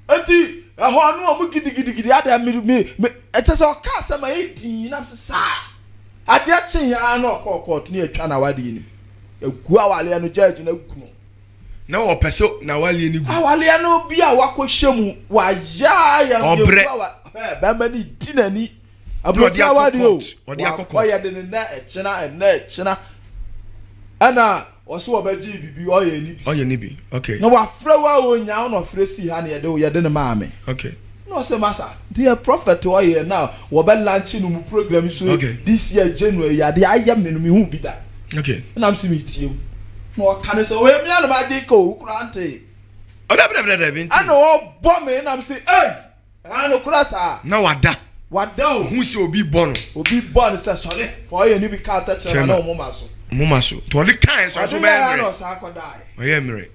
enti ho anu o mu gidigidi ada me etese o ka se ma edin na se sa ade achen ya na okokot ni atwa na wade ni egu awale no judge na gu no na wo peso na wale ni gu awale no bia wakohyemu wa ya obre ba ma ni dinani abrotia awade o odi akokot ya de na echina ana oso obaji bibi oye ni bi okay no wa frewa onya no fresi ha na ye de ne maame okay no say massa dear prophet oye now wo be launch no mu program so this year January ya de ayem ne no me hu bi da okay na am see me tie no kan say we me na je ko ukura ante o da binti ana o bo me na am say ana kura sa na wada o hu se obi bon say sorry for oye ni bi ka ta chere na o mo maso to the kind so be mere o sa akodai oye mere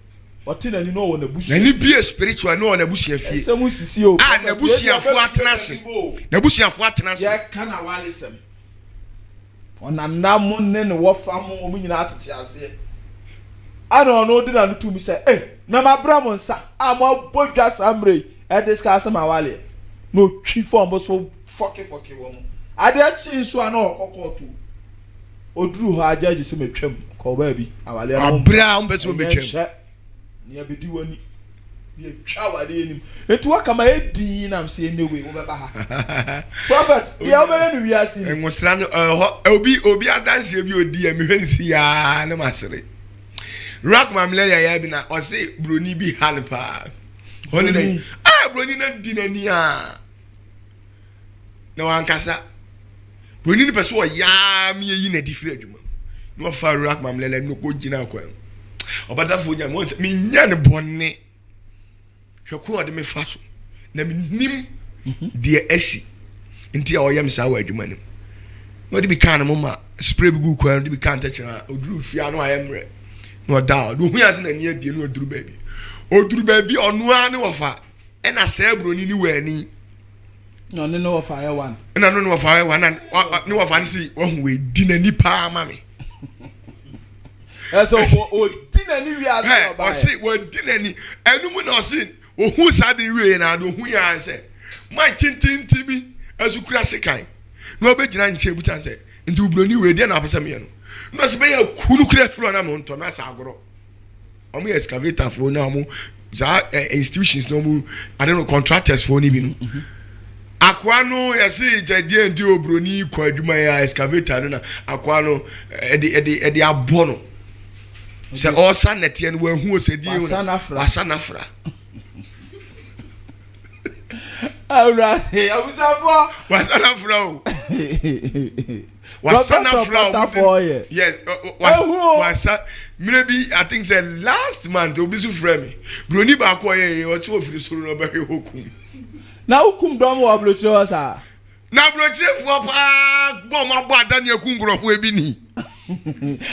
otina ni no wo na busu na ni be spiritual no na busu afie semu sisi o na busu afo atenase ya kana walisem ona namu ne ne wo fam o mu nyina atete ase ana ono di na no mi say na mabram nsa amo bodwa samre discuss ma wale no twi form so foki wo mu ade achi nso ana okokoto oduru ho ajaji se metwam ko ba bi awale na abra on beso metwam ni abedi wani ni atwa wale enim etu aka ma edin na se enewe wo beba ha prophet ya obere no wiase ni ngosra no obi adanse bi odi am hwensi ya na masere rock mamlelia ya bi na o se broni bi halpa honi ne broni na dinani na wankasa broni ni peso ya mi yi na difire adwuma no fa rock mamlelia no ko gina kwa obata fo nya mo mi nya ne bonne hweko ode me fa so na mi nim de asi nti a oyam sa wa adwuma nim no de bi kan mo ma spray bi gu kwa de bi kan ta kira oduru fia no ayemre no da do hu ase na ni abie no oduru baabi onu ane wofa e na sa broni ni wani no ne no wofa ya wan na no wofa ya wan na ni wofa ni si wo hu we dinani pa ma me eso o dinani wi ase oba o si wo dinani enu mu na o si o hu sa de wi na do hu ya se my tintinti bi azukura sekan no obegina nche bucha se nti broni we de na apesa me no no se be ya kunu kura firo na mo nto na sa agoro omo excavator fo na mo institutions no mu I don't know contractors for ni bi no akwa no yesi jade ndi obroni kwa adwuma ya excavator no na akwa no edi abono se all sanete no wa hu osedi wasanafra alright abusafo wasanafra yes wasa maybe I think say last month obisu frame broni ba ko ye o ti o firi soro no ba he hokum na hukum dom wo abrochire sa na abrochire fo pa bo ma bo adani akum brofo ebi ni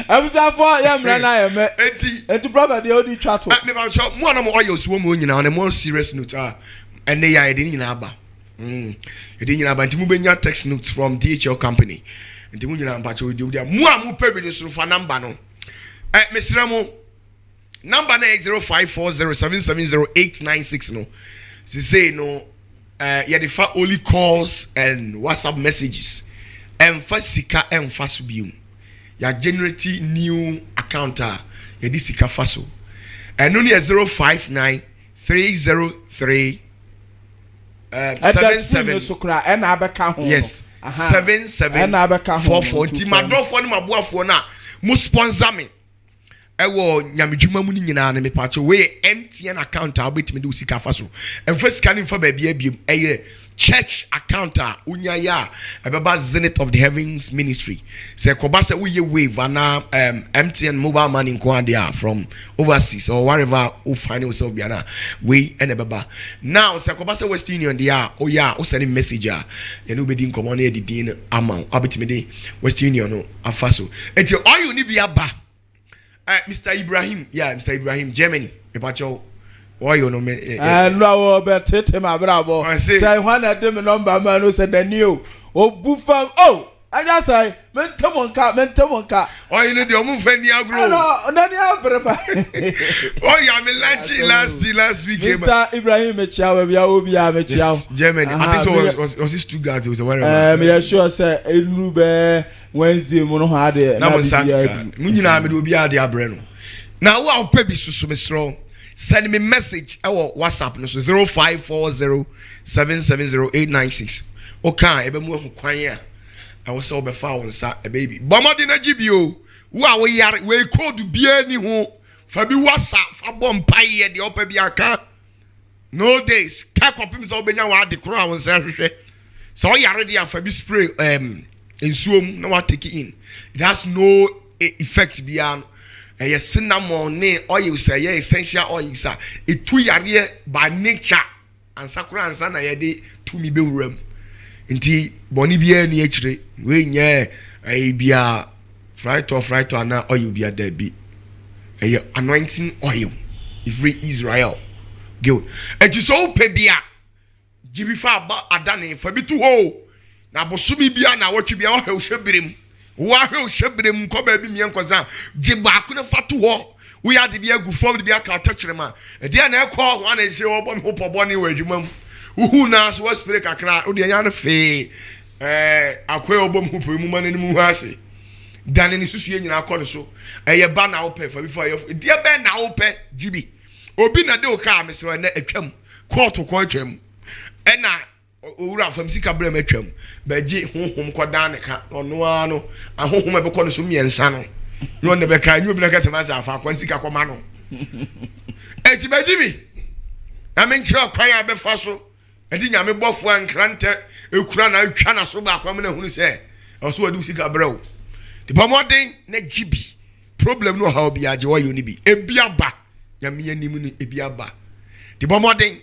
abusafo ya mra na ya me enti prophet dey odi twato me ba so mo na mo oyo so mo nyina on a more serious note and they are nyina aba edi nyina aba nti mu benya text notes from DHL company nti mu nyina mpacho odi mu amu pe bi ni so fa number no mesra mo number na 0540770896 no say no yeah the fa only calls and WhatsApp messages emphasica emphasubium ya generate new account ya di sika faso and only 059303 77 sokra and abeka ho yes 7744 ti madofo ni maboafo na mo sponsor me ewo nyamedwuma mu ni nyina na me pacho we MTN account a obetime de usika faso emfa sika ni mfa ba bia biem eye church account a unya ya ebeba Zenith of the Heavens Ministry se koba se we wave na MTN mobile money nko ade from overseas or wherever you find yourself biana we and ebeba now se koba se West Union dia o ya o send message a ye no bedi nkomo na edidin ama obetime de West Union no afaso enti all you need be aba Mr. Ibrahim, yeah, Mr. Ibrahim, Germany. Epacho, why you know me? No, but tete my bravo. Say one of them number man who said the new. Oh, buffam. Oh, I just say, men come on car. Oh, you know the move any agro. No, none of Oh, yeah, me last week. Mr. Ibrahim, Mechawe, we are Germany. I think so was it Stuttgart? It was whatever. Me sure say Elube Wednesday mono had it. Now Munina me do be ade abreno. Now who pay bi susu me strong. Send me message our WhatsApp no so 0540770896. Okay, ebe mu hu kwan ya. I was so be found sa a baby. Bomadi na gibio. Wa we yare we code bia ni ho. Fa bi WhatsApp fa bom paye de opa bi aka. No days. Ka kopim so obenya wa de kro awon sa hwehwe. So yare de afa bi spray ensuom na wa take in. It has no effect beyond cinnamon ne oil say essential oil sa etu yare by nature and sakura ansa na ye de to mi be wuram nti boni bia ni akire we nye bia fright na oil bia da bi anointing oil every Israel go eti so pe bia jibi fa ba adane fa bi tu ho na bosumi bia na wotwe bia wo hwebirem wo hwebirem ko ba bi mien koza jibaku ne fatu ho we ade bia gu fo de bia ka tachirema e dia na ekọ ho na ese wo bo me hopo ne wadwumam uhu na so wa spirit kakra o de nya na fe akwe obom hopo mu manani mu ase dane ni susu ye nyina akọ so eye ba na ope fa before ye dia be na ope jibi obi na de o ka mesero na atwam court ko atwam ena owura fam sika brem atwam ba gi honhom ko dan ne ka ono ano ahonhom e be ko no so miensa no no ne be ka nyu bi na ka tema sa afa ko sika ko ma no eti ba jibi na men kira kwan ya be fa so edi nyame bofo ankrante ekura na atwa na so ba kwa me na hunu se o so wadu sika brew the bomodin na jibi problem no how bi age wo yo ni bi ebiaba nyame yanim ni ebiaba the bomodin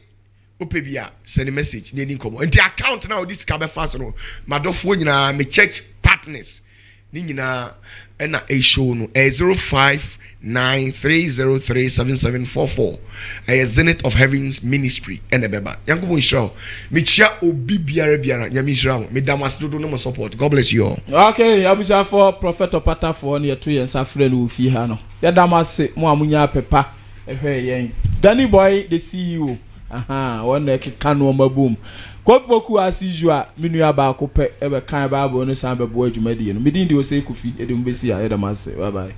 opebia send message ni nkomo nti account na this ka be fast no madofo nyina me church partners ni nyina na e show no 0593037744 Zenith of Heavens Ministry and ebeba yankobo inshallah me chia obi biara nyame inshallah me damas dodo no support. God bless you all. Okay, abusa for prophet opata for na to yensa frɛ no fi ha no ya damas mo amunya pepa ehwe yen Danny Boy the CEO one keka no mabum kofoku as usual menua ba ko pe e be kan Bible no san bebo adwumadi no medin de o sei kufi e de mbesi a e da mase bye bye